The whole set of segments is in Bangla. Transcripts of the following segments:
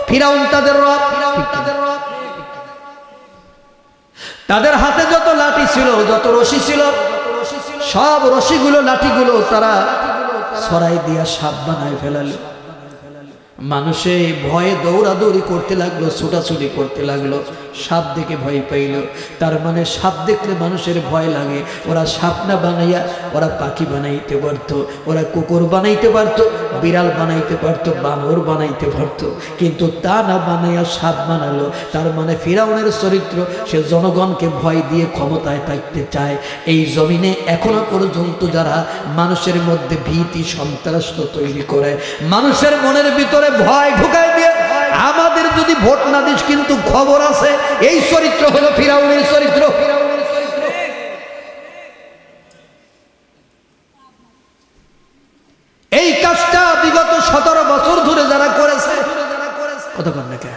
ফিরাউন তাদের রব, তাদের হাতে যত লাঠি ছিল, যত রশি ছিল, সব রশিগুলো লাঠিগুলো তারা ছড়াই দিয়া সাপ বানায় ফেলালো। মানুষে ভয়ে দৌড়াদৌড়ি করতে লাগলো, ছুটাছুটি করতে লাগলো। সাপ দেখে ভয় পাইল, তার মানে সাপ দেখলে মানুষের ভয় লাগে। ওরা সাপ না বানাইয়া ওরা পাখি বানাইতে পারত, ওরা কুকুর বানাইতে পারত, বিড়াল বানাইতে পারত, বানর বানাইতে পারত, কিন্তু তা না বানাইয়া সাপ বানালো। তার মানে ফিরাউনের চরিত্র, সে জনগণকে ভয় দিয়ে ক্ষমতায় থাকতে চায়। এই জমিনে এখনো পর্যন্ত যারা মানুষের মধ্যে ভীতি সন্ত্রাস তৈরি করে, মানুষের মনের ভিতরে ভয় ঢুকায় দিয়ে, আমাদের যদি ভোট না দিস কিন্তু খবর আছে, এই চরিত্র হলো ফিরাউনের চরিত্র। এই কাজটা বিগত 17 বছর ধরে যারা করেছে, কতক্ষণ নাকি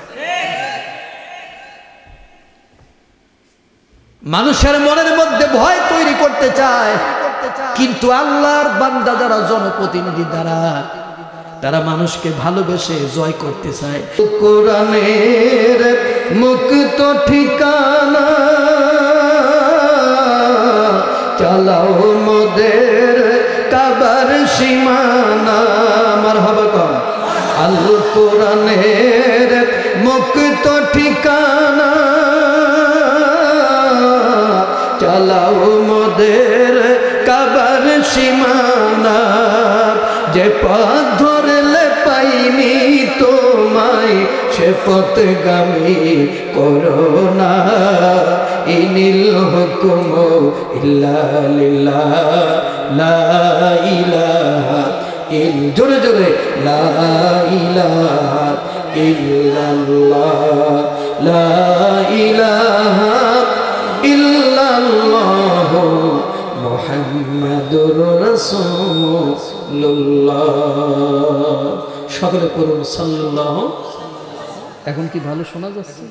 মানুষের মনের মধ্যে ভয় তৈরি করতে চায়, কিন্তু আল্লাহর বান্দা যারা জনপ্রতিনিধি তারা মানুষকে ভালোবেসে জয় করতে চায়। কোরআনের মুক্ত ঠিকানা চালাও মোদের কাবার সীমানা। মারহাবা কর। আল কোরআনের মুক্ত ঠিকানা চালাও মোদের কাবার সীমানা। যে পথ ধরলে পাইনি তোমায়, সে পথগামী করোনা। ইনিল হুকুম ইল্লা লিল্লাহ, লা ইলাহা ইল্লাল্লাহ, জোরে জোরে, লা ইলাহা ইল্লাল্লাহ, লা ইলাহা ইল্লাল্লাহ মুহাম্মাদুর রাসূলুল্লাহ। সকলে পড়ুন সাল্লাল্লাহু। এখন কি ভালো শোনা যাচ্ছে?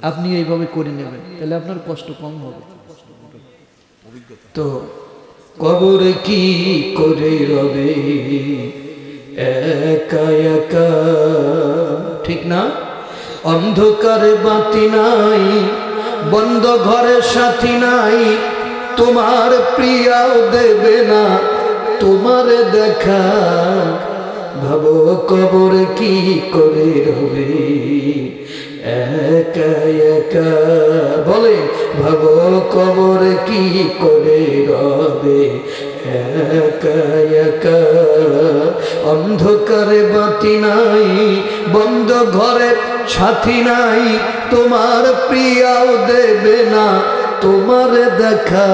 আপনি এইভাবে করে নেবেন, তাহলে আপনার কষ্ট কম হবে। তো কবর কি করে রবে একা একা, ঠিক না? অন্ধকারে বাতি নাই, বন্ধ ঘরে সাথী নাই, তোমার প্রিয়াও দেবে না তোমার দেখা। ভাবো কবর কি করে রবে একা একা, বলে ভাবো কবর কি করে রবে একা একা। অন্ধকারে বাতি নাই, বন্ধ ঘরে সাথী নাই, তোমার প্রিয়াও দেবে না তোমার দেখা।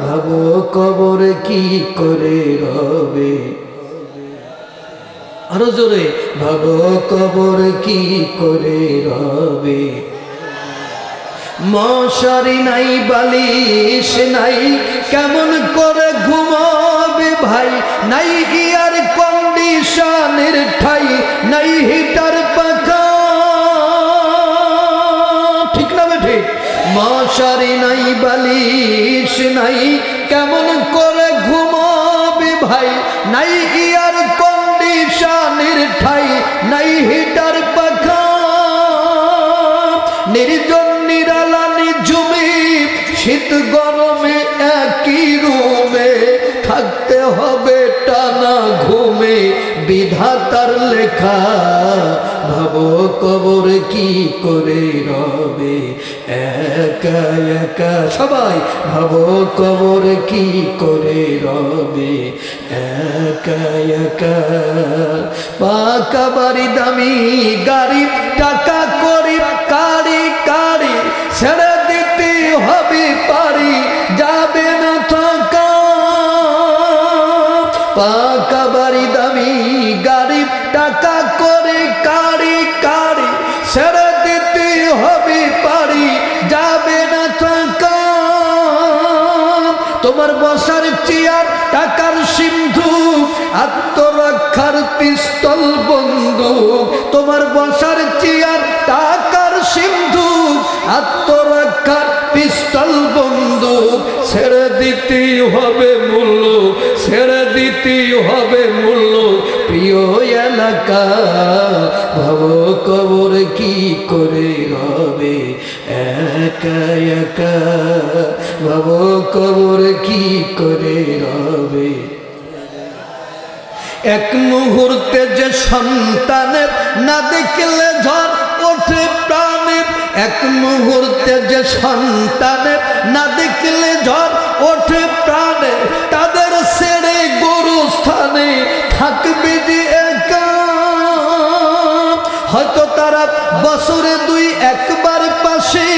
ভাবো কবর কি করে রবে, আরো জোরে, ভাবো কবর কি করে রবে। মশারি নাই, বালিশ নাই, কেমন করে ঘুমাবে ভাই? নাই এয়ার কন্ডিশনের ঠাই, নাই হিটার পাখা, ঠিক না ঠিক? মশারি নাই, বালিশ নাই, কেমন করে ঘুমাবে ভাই? নাই এয়ার কন্ডিশনের ঠাই, নাই হিটার পাখা। নির্জন নিরালা নিঝুমি, শীত গরমে একই রুমে থাকতে হবে টানা ঘুমে, বিধাতার লেখা। ভাবো কবর কি করে রবে একা একা, সবাই ভাবো কবর কি করে রবে একা একা। পাকা বাড়ি, দামি গাড়ি, টাকা করি কারি কারি, ছেড়ে দিতে হবে পারি, যাবে না থাকা। পাকা বাড়ি, দামি গাড়ি, টাকা করে কারি কারি, ছেড়ে দিতে হবে পারি, যাবে না থাকা। তোমার বসার চেয়ার, টাকার সিন্ধু, আত্মরক্ষার পিস্তল বন্দুক। তোমার বসার চেয়ার, টাকার সিন্ধু, আত্মরক্ষার পিস্তল বন্দুক, ছেড়ে দিতে হবে মূল্য, ছেড়ে দিতে হবে মূল্য প্রিয় এলাকা, ভব কবর কি করে হবে একা একা, ভব কবর কি করে হবে। এক মুহূর্তে যে সন্তানের না দেখলে ঝড় ওঠে প্রাণের, এক মুহূর্তে যে সন্তানের না দেখলে ঝড় ওঠে প্রাণে, তাদের ছেড়ে গোরস্থানে থাকবে যে একা। হয়তো তারা বছরে দুই একবার পাশে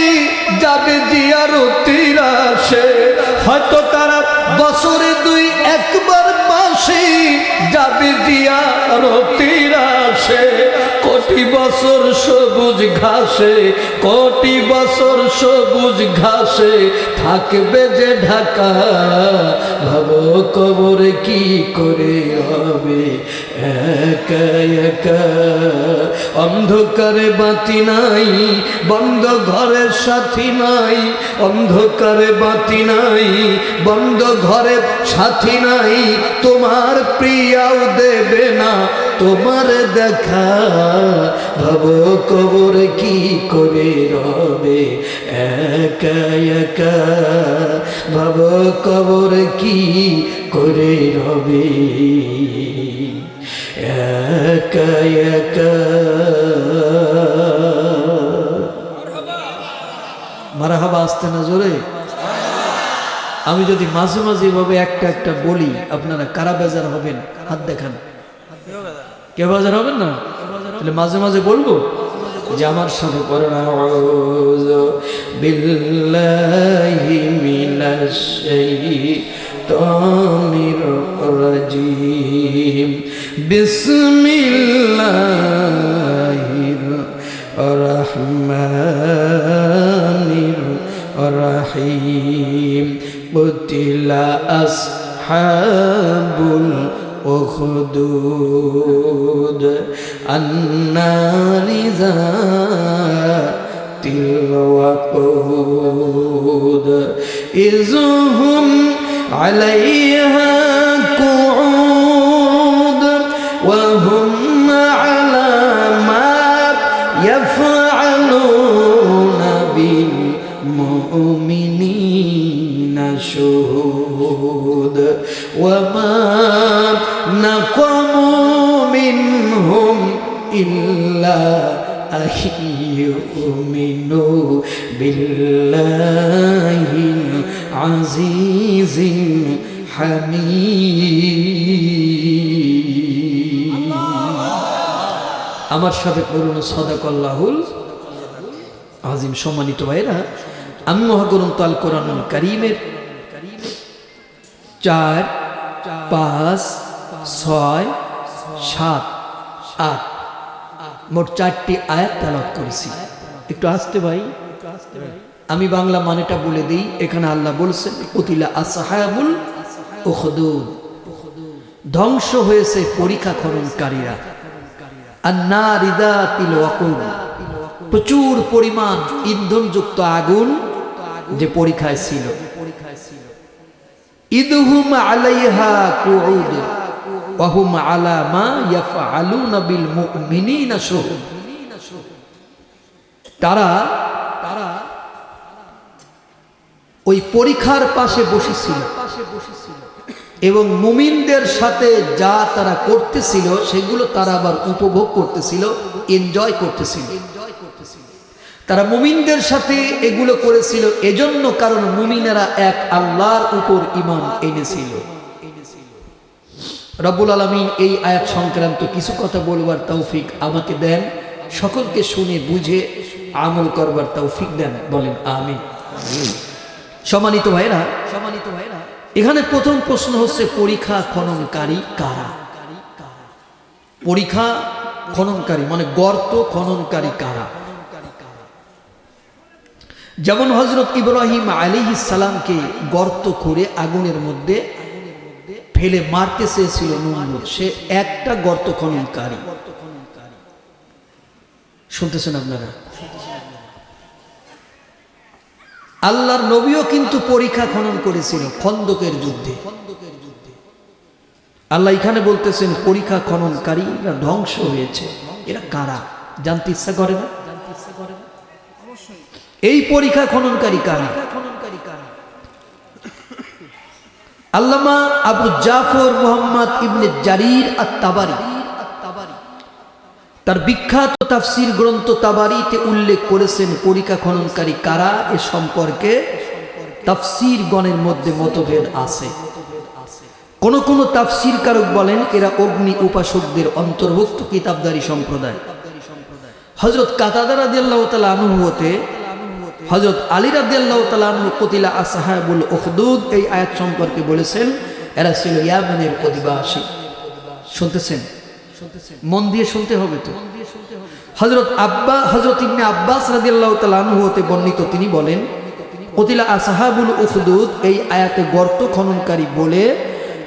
যাবে জিয়ারতির আসে, হয়তো তারা বছরে দুই একবার পাশে যাবে জিয়ারতির আসে। কোটি বছর সবুজ ঘাসে, কোটি বছর সবুজ ঘাসে থাকবে যে ঢাকা, ভব কবর কি করে হবে একা একা। অন্ধকারে বাতি নাই, বন্ধ ঘরের সাথী নাই, অন্ধকারে বাতি নাই, বন্ধ ঘরের সাথী নাই, তোমার প্রিয়াও দেবে না তোমার দেখা, ভব কবর কি করে রবে একা একা, ভব কবর কি করে রবে একা একা। মারহাবা আসতে না জোরে। আমি যদি মাঝে মাঝে ভাবে একটা একটা বলি, আপনারা কারা বেজার হবেন? হাত দেখান। কেউ বেজার হবেন না? তাহলে মাঝে মাঝে বলবো যে আমার সাথে পড়েন, আউযু বিল্লাহি মিনাশ শাইতানির রাজিম, বিসমিল্লাহির রহমানির রহিম। কুতিলা আসহাবুল উখদুদ আন্নারি যাতিল ওয়াকুদ ইযহুম আলাইহা কুউদ ওয়া হুম আলা মা ইয়াফআলুনা বিল মুমিনিনা শুহুদ ওয়া মা নাকামু মিনহুম ইল্লা আইয়ুমিনু বিল্লাহিল আজিজিল হামিদ। আমার সাথে করুন সাদাকাল্লাহুল আজিম। সম্মানিত ভাইরা, আমি মহাগ্রন্থ আল কোরআনুল কারীমের 4, 5, 6, 7, 8 মোট 4টি আয়াত তেলাওয়াত করেছি। একটু আসতে ভাই, আমি বাংলা মানেটা বলে দিই। এখানে আল্লাহ বলছেন কুতিলা আসহাবুল উখদুদ, ধ্বংস হয়েছে পরীক্ষা খননকারীরা। আন্নারি যাতিল ওয়াকুদ, প্রচুর পরিমাণ ইন্ধনযুক্ত আগুন যে পরীক্ষায় ছিল। ইদহুম আলাইহা কুউদ ওয়া হুম আলা মা ইয়াফআলুনা বিল মুমিনিনা শুহুদ। তারা ওই পরীক্ষার পাশে বসেছিল এবং মুমিনদের সাথে যা তারা করতেছিল সেগুলো তারা আবার উপভোগ করতেছিল, এনজয় করতেছিল। তারা মুমিনদের সাথে এগুলো করেছিল এজন্য কারণ মুমিনেরা এক আল্লাহর উপর ঈমান এনেছিল। রব্বুল আলামিন এই আয়াত সংক্রান্ত কিছু কথা বলবার তৌফিক আমাকে দেন, সকলকে শুনে বুঝে আমল করবার তৌফিক দেন, বলেন আমিন। সম্মানিত ভাইরা, এখানে প্রথম প্রশ্ন হচ্ছে পরীক্ষা খননকারী কারা? পরীক্ষা খননকারী মানে গর্ত খননকারী কারা? যেমন হযরত ইব্রাহিম আলাইহিস সালামকে গর্ত করে আগুনের মধ্যে ফেলে মারতে চেয়েছিল নমরুদ, সে একটা গর্ত খননকারী। শুনতেছেন আপনারা? আল্লাহর নবীও কিন্তু পরীক্ষা খনন করেছিল খন্দকের যুদ্ধে। আল্লাহ এখানে বলতেছেন পরীক্ষা খননকারী এরা ধ্বংস হয়েছে। এরা কারা জানতে ইচ্ছা করে না? এই পরীক্ষা খননকারী কারা? আল্লামা আবু জাফর মুহাম্মদ ইবনে জারির আত-তাবারি তার বিখ্যাত তাফসীর গ্রন্থ তাবারিতে উল্লেখ করেছেন পরীক্ষা খননকারী কারা এ সম্পর্কে তাফসীর গণের মধ্যে মতভেদ আছে। কোন কোন তাফসীর কারক বলেন এরা অগ্নি উপাসকদের অন্তর্ভুক্ত কিতাবদারী সম্প্রদায়। হযরত কাতাদা রাদিয়াল্লাহু তাআলা আনহু হতে হযরত আলী রাদিয়াল্লাহু তাআলা আনহু কতিলা আসহাবুল উখদুদ এই আয়াত সম্পর্কে বলেছেন এরা ছিল ইয়ামানের অধিবাসী। শুনতেছেন? মন দিয়ে শুনতে হবে তো। হযরত ইবনে আব্বাস রাদিয়াল্লাহু তাআলা আনহু হতে বর্ণিত তিনি বলেন কতিলা আসহাবুল উখদুদ এই আয়াতে গর্ত খননকারী বলে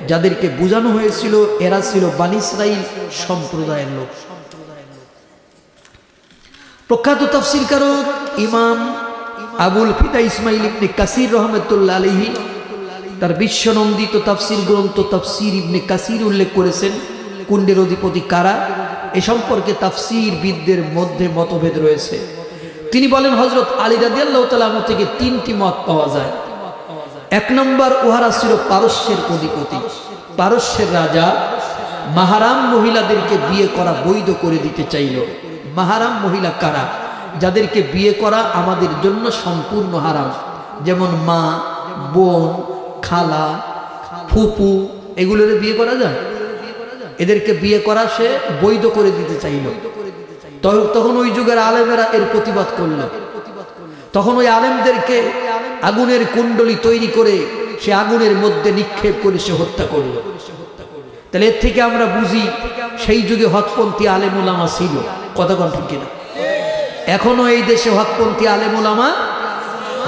যাদেরকে বোঝানো হয়েছিল এরা ছিল বনী ইসরাইল সম্প্রদায়ের লোক। প্রখ্যাত তাফসীরকারক ইমাম আবুল ফিদা ইসমাইল ইবনে কাসির রাহমাতুল্লাহ আলাইহি তার বিশ্বনন্দিত তাফসীর গ্রন্থ তাফসীর ইবনে কাসির উল্লেখ করেছেন কুণ্ডের অধিপতি কারা এ সম্পর্কে তাফসীরবিদদের মধ্যে মতভেদ রয়েছে। তিনি বলেন হযরত আলী রাদিয়াল্লাহু তাআলা আনহু থেকে তিনটি মত পাওয়া যায়। এক নম্বর উহারা ছিল পারস্যের অধিপতি। পারস্যের রাজা মাহারাম মহিলাদেরকে বিয়ে করা বৈধ করে দিতে চাইল। মাহারাম মহিলা কারা? যাদেরকে বিয়ে করা আমাদের জন্য সম্পূর্ণ হারাম, যেমন মা, বোন, খালা, ফুপু, এগুলোর বিয়ে করা যায়? এদেরকে বিয়ে করা সে বৈধ করে দিতে চাইল। তখন ওই যুগের আলেমেরা এর প্রতিবাদ করল। তখন ওই আলেমদেরকে আগুনের কুণ্ডলী তৈরি করে সে আগুনের মধ্যে নিক্ষেপ করে সে হত্যা করল। তাহলে এর থেকে আমরা বুঝি সেই যুগে হকপন্থী আলেম ওলামা ছিল। কথা কোন ঠিক কিনা? এখনো এই দেশে হকপন্থী আলেম ওলামা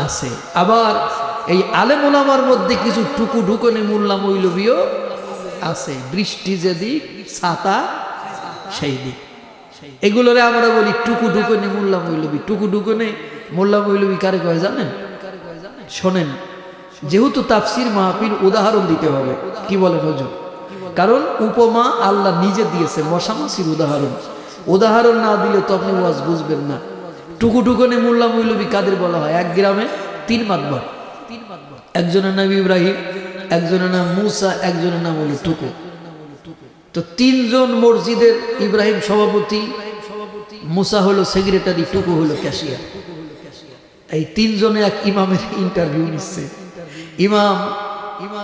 আছে। আবার এই আলেম ওলামার মধ্যে কিছু টুকু ঢুকনে মোল্লা মৌলবীও আছে। বৃষ্টি যেদিক ছাতা সেই দিক। এগুলোরে আমরা বলি টুকু ঢুকনে মোল্লা মৌলবী। টুকু ঢুকনে মোল্লা মৌলবী কারে কয় জানেন? শোনেন, যেহেতু তাফসীর মাহফিল উদাহরণ দিতে হবে। কি বলেন হুজুর? কারণ উপমা আল্লাহ নিজে দিয়েছে, মশামাছির উদাহরণ। উদাহরণ না দিলে তো আপনি ওয়াজ বুঝবেন না। টুকু টুকুনে মোল্লা মৌলবী কাদের বলা হয়? এক গ্রামে 3 মাতবার। একজনের নাম ইব্রাহিম, একজনের নাম মুসা, একজনের নাম হলো টুকু। তো 3 জন মসজিদের, ইব্রাহিম সভাপতি, মুসা হলো সেক্রেটারি, টুকু হলো ক্যাশিয়ার। এই 3 জনে এক ইমামের ইন্টারভিউ নিচ্ছে। ইমাম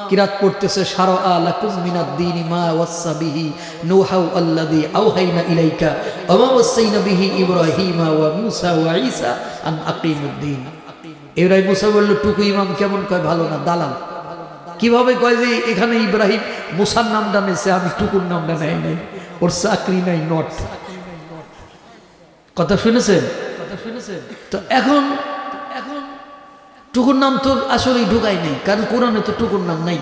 কিরাত পড়তেছে শারআ লাকুম মিনাদ-দীনি মা ওয়াসসা বিহি নূহা আল্লাযী আওহাইনা ইলাইকা ওয়া মা ওয়াসাইনা বিহি ইব্রাহিমা ওয়া মূসা ওয়া ঈসা আন আকিমুদ-দীন। ইব্রাহিম মুসা বলল টুকু ইমাম কেমন কয়? ভালো না, দালাল। কিভাবে কয় যে এখানে ইব্রাহিম মুসার নামটা নেছে, আমি টুকুর নামটা নেই নাই, ওর চাকরি নাই, নট। কথা শুনেছেন? তো এখন টুকুর নাম তো আসলেই ঢুকাই নেই, কারণ কোরআনে তো টুকুর নাম নাই।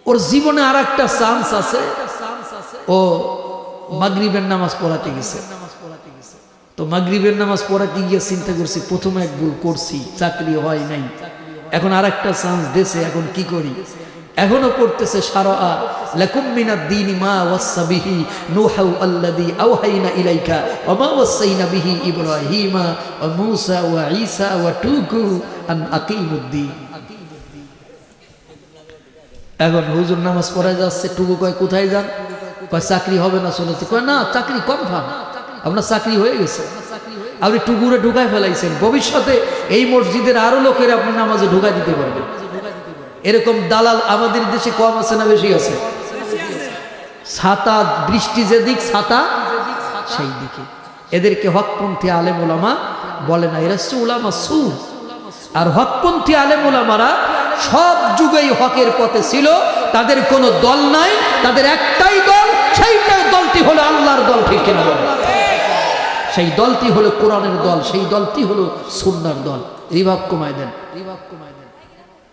ওর জীবনে আর একটা চান্স আছে, ও মাগরিবের নামাজ পড়াতে গেছে। তো মাগরিবের নামাজ পড়াতে গিয়ে চিন্তা করছি প্রথমে এক ভুল করছি, চাকরি হয় নাই, এখন আর একটা চান্স দিয়েছে, এখন কি করি? এখনো পড়তেছে শারআ লাকুম মিনাদ-দীনি মা ওয়াসসা বিহি নূহা আল্লাযী আওহাইনা ইলাইকা ওয়া মা ওয়াসাইনা বিহি ইব্রাহিমা ওয়া মূসা ওয়া ঈসা ওয়া টুকু আন আকিমুদ-দীন। এখন হুজুর নামাজ পড়া যাচ্ছে, টুকু কয় কোথায় যান? কয় চাকরি হবে না শুনেছি। কয় না, চাকরি কনফার্ম, আপনার চাকরি হয়ে গেছে। আপনি টুকুরে ঢুকায় ফেলাইছেন, ভবিষ্যতে এই মসজিদের আরো লোকের আপনি নামাজে ঢুকাই দিতে পারবেন। এরকম দালাল আমাদের দেশে কম আছে না বেশি আছে? ছাতা, বৃষ্টি যেদিক ছাতা সেই দিকে। এদেরকে হকপন্থী আলেম ওলামা বলে না, এরা হচ্ছে উলামা সু। আর হকপন্থী আলেম ওলামারা সব যুগেই হকের পথে ছিল। তাদের কোনো দল নাই, তাদের একটাই দল, সেইটাই দলটি হলো আল্লাহর দল। ঠিক কিনা বলে? সেই দলটি হলো কোরআনের দল, সেই দলটি হলো সুন্নাহর দল। রিভাব কমায় দেন।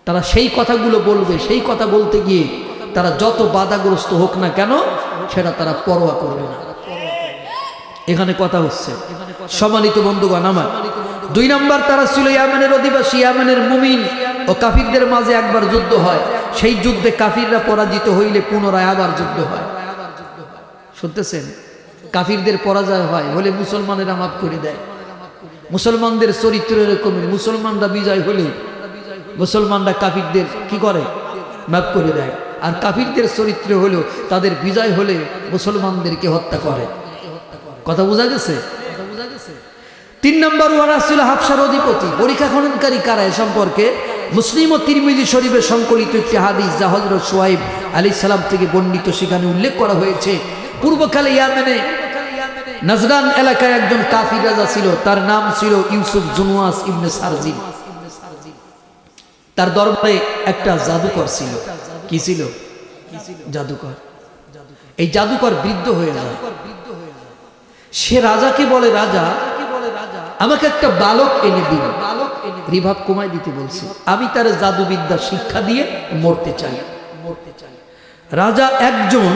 তারা সেই কথাগুলো বলবে, সেই কথা বলতে গিয়ে তারা যত বাধাগ্রস্ত হোক না কেন সেটা তারা পরোয়া করবে না। এখানে কথা হচ্ছে, সম্মানিত বন্ধুগণ আমার, দুই নম্বর তারা ছিল ইয়ামেনের অধিবাসী, ইয়ামেনের মুমিন ও কাফিরদের মাঝে একবার যুদ্ধ হয়, সেই যুদ্ধে কাফিররা পরাজিত হইলে পুনরায় আবার যুদ্ধ হয়। শুনতেছেন? কাফিরদের পরাজয় হয় হলে মুসলমানেরা মাফ করে দেয়। মুসলমানদের চরিত্র এরকমের, মুসলমানরা বিজয় হলে মুসলমানরা কাফিরদের কি করে? মাফ করে দেয়। আর কাফিরদের চরিত্র হলো তাদের বিজয় হলে মুসলমানদেরকে হত্যা করে। কথা বোঝা গেছে? তিন নম্বর ওয়ারা ছিল হাফসার অধিপতি। পরীক্ষা খননকারী কারা এ সম্পর্কে মুসলিম ও তিরমিজি শরীফে সংকলিত একটি হাদিস যা হযরত শুআইব আলাইহিস সালাম থেকে বর্ণিত, সেখানে উল্লেখ করা হয়েছে পূর্বকালে ইয়ামেনে নাজরান এলাকায় একজন কাফির রাজা ছিল, তার নাম ছিল ইউসুফ জুনওয়াস ইবনে সারজিল। তার দরবারে একটা জাদুকর ছিল। কি ছিল? জাদুকর। এই জাদুকর বৃদ্ধ হয়ে যায়। সে রাজাকে বলে, রাজা আমাকে একটা বালক এনে দিন। রিভাব কমাই দিতে বলছি, আমি তার জাদুবিদ্যা শিক্ষা দিয়ে মরতে চাই। রাজা একজন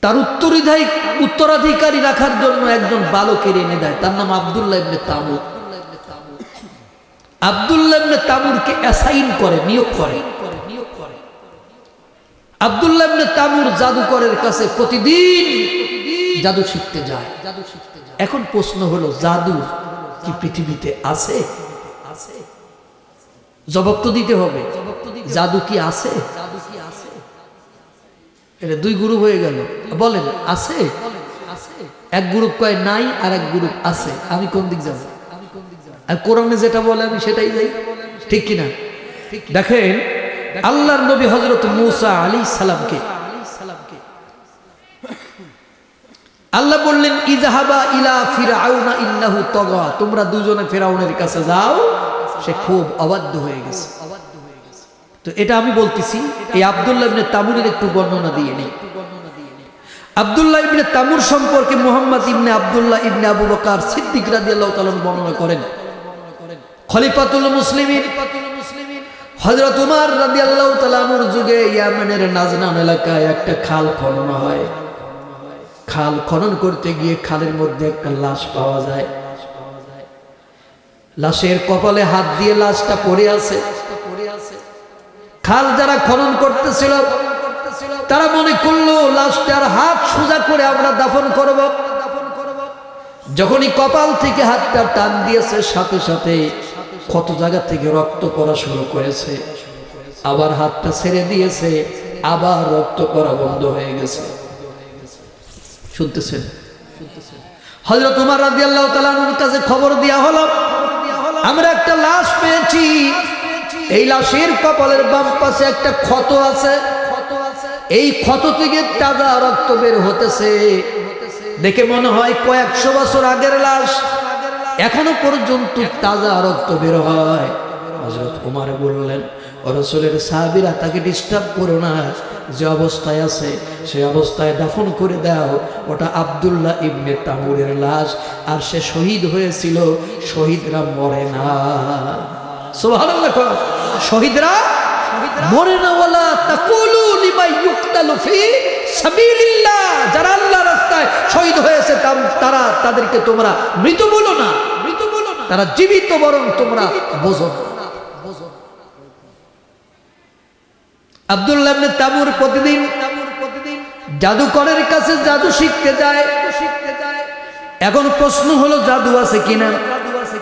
তার উত্তরাধিকারী রাখার জন্য একজন বালকের এনে দেয়, তার নাম আব্দুল্লাহ ইবনে তামুর। আব্দুল্লাহ ইবনে তামুরকে অ্যাসাইন করে, নিয়োগ করে। আব্দুল্লাহ ইবনে তামুর জাদুকরের কাছে প্রতিদিন জাদু শিখতে যায়। এখন প্রশ্ন হলো, জাদু কি পৃথিবীতে আছে? জবাব তো দিতে হবে। জাদু কি আছে? এটা দুই গ্রুপ হয়ে গেল। বলেন আছে? এক গ্রুপ কয় নাই, আর এক গ্রুপ আছে। আমি কোন দিক যাব? আর কোরআনে যেটা বলে আমি সেটাই যাই, ঠিক কিনা? দেখেন আল্লাহর নবী হযরত মূসা আলাইহিস সালামকে আল্লাহ বললেন, ইযহাবা ইলা ফিরআউনা ইন্নাহু তাগা, তোমরা দুজনে ফিরআউনের কাছে যাও, সে খুব অবাধ্য হয়ে গেছে। তো এটা আমি বলতেছি, এই আব্দুল্লাহ ইবনে তামুরের একটু বর্ণনা দিয়ে নেই। আব্দুল্লাহ ইবনে তামুর সম্পর্কে মুহাম্মদ ইবনে আব্দুল্লাহ ইবনে আবু বকর সিদ্দিক রাদিয়াল্লাহু তাআলা বর্ণনা করেন, খলিফাতুল মুসলিমিন হযরত উমর রাদিয়াল্লাহু তাআলা আনহুর যুগে ইয়ামেনের নাজরান এলাকায় একটা খাল খনন হয়। খাল খনন করতে গিয়ে খালের মধ্যে একটা লাশ পাওয়া যায়। লাশের কপালে হাত দিয়ে লাশটা পড়ে আছে। খাল যারা খনন করতেছিল তারা মনে করলো লাশটার হাত সোজা করে আমরা দাফন করব। যখনই কপাল থেকে হাতটা টান দিয়েছে, সাথে সাথে কত জায়গা থেকে রক্ত পড়া শুরু করেছে। আবার হাতটা ছেড়ে দিয়েছে, আবার রক্ত পড়া বন্ধ হয়ে গেছে। শুনতেছেন? হযরত উমর রাদিয়াল্লাহু তাআলা আনহুর কাছে খবর দেয়া হলো, আমরা একটা লাশ পেয়েছি, এই লাশের কপালের বাম পাশে একটা ক্ষত আছে, এই ক্ষত থেকে তাজা রক্ত বের হতেছে। দেখে মনে হয় কয়েকশো বছর আগের লাশ, এখনো পর্যন্ত তাজা রক্ত বের হয়। হযরত উমর বললেন, রাসূলের সাহাবীরা তাকে ডিস্টার্ব করো না, যে অবস্থায় আছে সে অবস্থায় দাফন করে দাও। ওটা আব্দুল্লাহ ইবনে তামুরের লাশ, আর সে শহীদ হয়েছিল, শহীদরা মরে না। সুবহানাল্লাহ। শহীদরা মরে না। ওয়ালা তাকুলু লিমান ইউকতালু ফি সাবিলিল্লাহ, যারা আল্লাহর রাস্তায় শহীদ হয়েছে তাদেরকে তোমরা মৃত বলো না, তারা জীবিত, বরং তোমরা বোঝো না। আব্দুল্লাহ ইবনে তামুর প্রতিদিন জাদুকরের কাছে জাদু শিখতে যায়। এখন প্রশ্ন হলো, জাদু আছে কিনা?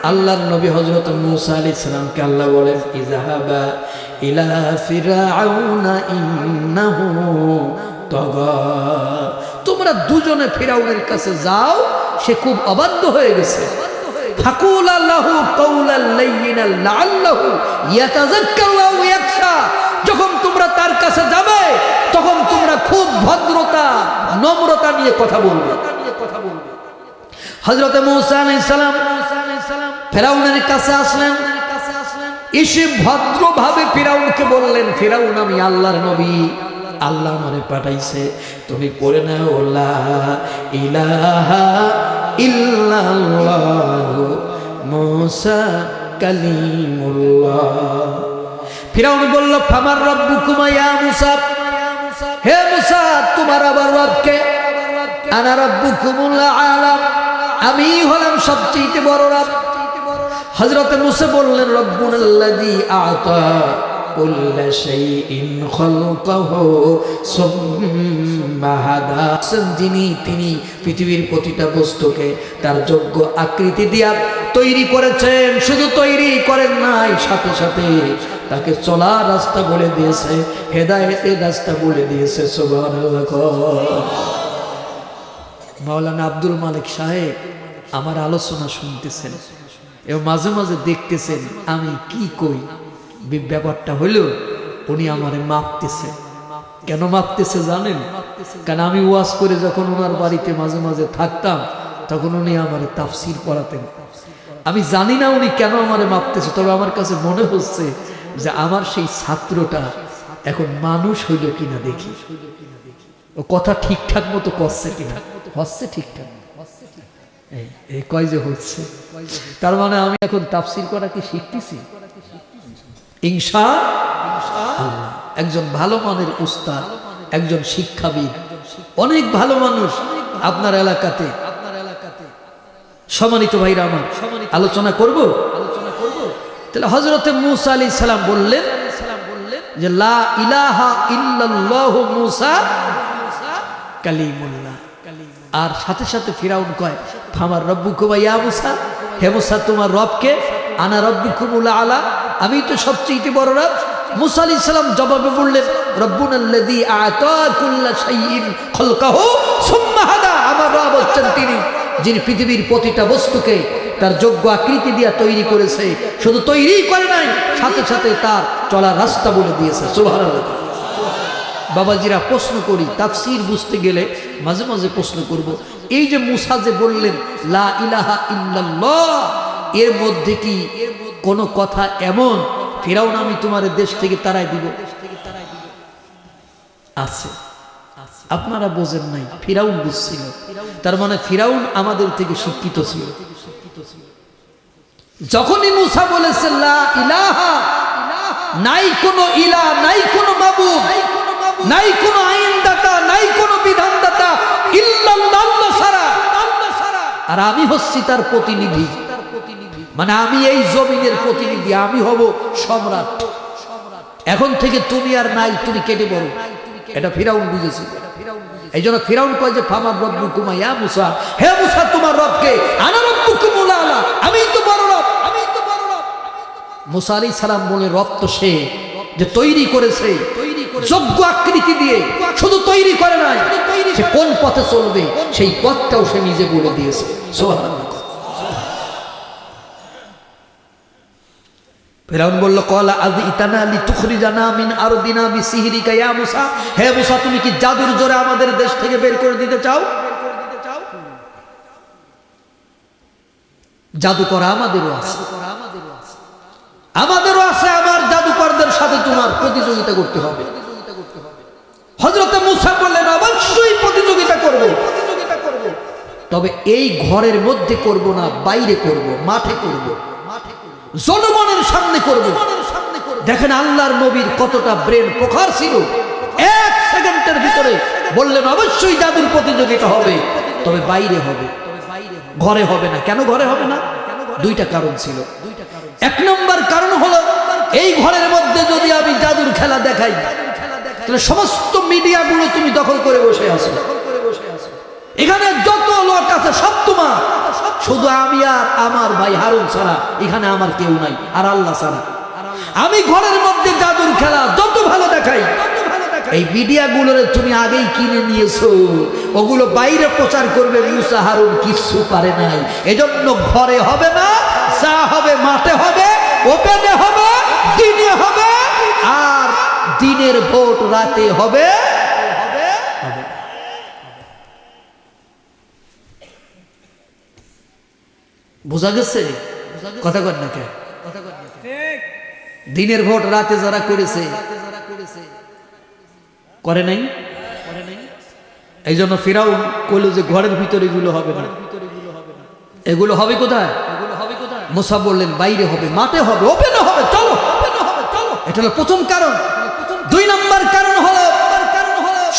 আল্লাহর নবী হযরত মূসা আলাইহিস সালামকে আল্লাহ বলেন, ইযহাবা ইলা ফিরআউনা ইন্নাহু তাগা, তোমরা দুজনে ফিরআউনের কাছে যাও, সে খুব অবাধ্য হয়ে গেছে। ফাকুলা লাহু কাওলাল লাইয়িনাল লাআল্লাহু ইয়াতাযাক্কারু আও ইয়াখশা, যখন তোমরা তার কাছে যাবে তখন তোমরা খুব ভদ্রতা নম্রতা নিয়ে কথা বলবে। হযরত মূসা আলাইহিস সালাম ফিরআউনের কাছে আসলেন। এসে ভদ্রভাবে ফিরআউনকে বললেন, ফিরআউন, আমি আল্লাহর নবী, আল্লাহ আমারে পাঠাইছে, তুমি পড়ে নাও লা ইলাহা ইল্লাল্লাহ মূসা কালিমুল্লাহ। ফিরআউন বলল, ফামার রাব্বুকুমা ইয়া মূসা, হে মূসা তোমার আবার রব কে? আনা রাব্বুকুমুল আলা, আমি হলাম সবচেয়ে বড় রব। হযরত মুসা বললেন রব্বুনাল্লাযী আ'তা কুল্লা শাইইন খালকাহু সুম্মা হাদা, তিনি পৃথিবীর প্রতিটা বস্তুকে তার যোগ্য আকৃতি দিয়া তৈরি করেছেন। শুধু তৈরি করেন নাই, সাথে সাথে তাকে চলার রাস্তা বলে দিয়েছে, হেদায়েতের রাস্তা বলে দিয়েছে। সুবহানাল্লাহ। মাওলানা আব্দুল মালিক সাহেব আমার আলোচনা শুনতেছেন এবং মাঝে মাঝে দেখতেছেন আমি কি কই। ব্যাপারটা হইল উনি আমারে মাপতেছে। কেন মাপতেছে জানেন? কারণ আমি ওয়াজ করে যখন ওনার বাড়িতে মাঝে মাঝে থাকতাম তখন উনি আমারে তাফসীর পড়াতেন। আমি জানি না উনি কেন আমারে মাপতেছে, তবে আমার কাছে মনে হচ্ছে যে আমার সেই ছাত্রটা এখন মানুষ হইল কিনা দেখি, ও কথা ঠিকঠাক মতো করছে কিনা। হচ্ছে ঠিকঠাক, এই কয় যে হচ্ছে, তার মানে আমি এখন তাফসীর করা কি শিখতেছি ইনশাআল্লাহ। একজন ভালো মানের উস্তাদ, একজন শিক্ষাবিদ, অনেক ভালো মানুষ আপনার এলাকাতে। সম্মানিত ভাইরা আমার, আলোচনা করব। তাহলে হযরতে মূসা আলাইহিস সালাম বললেন যে লা ইলাহা ইল্লাল্লাহু মূসা কালিমুল্লাহ। আর সাথে সাথে ফিরাউন কয় ফামার রব্বুকুম ইয়া মূসা, হে মূসা তোমার রবকে? আনা রব্বুকুমুল আলা, আমি তো সবচেয়ে বড় রব। মূসা আলাইহিস সালাম জবাবে বললেন রব্বুনাল্লাযী আ'তা কুল্লা শাইইন খালকাহু সুম্মা হাদা, আমার রব হচ্ছেন তিনি যিনি পৃথিবীর প্রতিটা বস্তুকে তার যোগ্য আকৃতি দিয়া তৈরি করেছে। শুধু তৈরি করে নাই, সাথে সাথে তার চলার রাস্তা বলে দিয়েছে। সুবহানাল্লাহ। বাবাজিরা, প্রশ্ন করি, তাফসীর বুঝতে গেলে মাঝে মাঝে প্রশ্ন করব। এই যে মূসা যে বললেন লা ইলাহা ইল্লাল্লাহ, এর মধ্যে কি কোন কথা এমন ফিরাউন আমি তোমার দেশ থেকে তাড়াই দিব আছে? আপনারা বোঝেন নাই, ফিরাউন বুঝছিল। তার মানে ফিরাউন আমাদের থেকে শিক্ষিত ছিল। যখনই মূসা বলেছে লা ইলাহা, নাই কোনো ইলাহ, নাই কোনো মাবুদ, নাই কোনো আইনদাতা, নাই কোনো বিধানদাতা ইল্লাল্লাহ ছাড়া, আর আমি হচ্ছি তার প্রতিনিধি। মানে আমি এই জমিনের প্রতিনিধি, আমি হব সম্রাট। এখন থেকে তুমি আর নাই, তুমি কেটে বড়। এটা ফিরাউন বুঝেছে। এই জন্য ফিরাউন কয় যে ফামার রব্বুকুম ইয়া মূসা, হে মূসা তোমার রবকে? আনা রব্বুকুমুল আলা, আমি তো বড় রব, আমি তো বড় রব। মূসা আলাইহিস সালাম বলে রব তো সে যে তৈরি করেছে যোগ্য আকৃতি দিয়ে, শুধু তৈরি করে নাই, সে কোন পথে চলবে সেই পথটাও সে নিজে বলে দিয়েছে। সুবহানাল্লাহ। ফিরাউন বলল ক্বালা আযইতানা লিতুখরিজানা মিন আরদিনা বিসিহরিকা ইয়া মূসা, হে মূসা তুমি কি জাদুর জোরে আমাদের দেশ থেকে বের করে দিতে চাও? জাদু করা আমাদেরও আছে, আমাদেরও আছে। আমার জাদুকরদের সাথে তোমার প্রতিযোগিতা করতে হবে। হযরতে মূসা বললেন অবশ্যই প্রতিযোগিতা করব, তবে এই ঘরের মধ্যে করব না, বাইরে করব, মাঠে করব, জনগণের সামনে করব। দেখেন আল্লাহর নবীর কতটা ব্রেন প্রখর ছিল। এক সেকেন্ডের ভিতরে বললেন অবশ্যই জাদুর প্রতিযোগিতা হবে, তবে বাইরে হবে, ঘরে হবে না। কেন ঘরে হবে না? দুইটা কারণ ছিল। এক নম্বর কারণ হলো এই ঘরের মধ্যে যদি আমি জাদুর খেলা দেখাই তাহলে সমস্ত মিডিয়াগুলো তুমি দখল করে বসে আছো। এখানে যত লোক আছে সব তোমার, শুধু আমি আর আমার ভাই হারুন ছাড়া এখানে আমার কেউ নাই, আর আল্লাহ ছাড়া। আমি ঘরের মধ্যে জাদুর খেলা যত ভালো দেখাই, এই মিডিয়াগুলোরে তুমি আগেই কিনে নিয়েছো, ওগুলো বাইরে প্রচার করবে মূসা হারুন কিচ্ছু পারে নাই। এজন্য ঘরে হবে না, যা হবে মাঠে হবে, ওপেনে হবে, দিনে হবে, আর দিনের ভোট রাতে হবে। বোঝা গেছে কথা কর না? দিনের ভোট রাতে যারা করেছে করে নাই। এই জন্য ফিরাউন কইল যে ঘরের ভিতরে এগুলো হবে না, এগুলো হবে কোথায়? মূসা বললেন বাইরে হবে, মাঠে হবে, ওপেনে হবে, চলো। এটা হলো প্রথম কারণ। দুই নম্বর কারণ হলো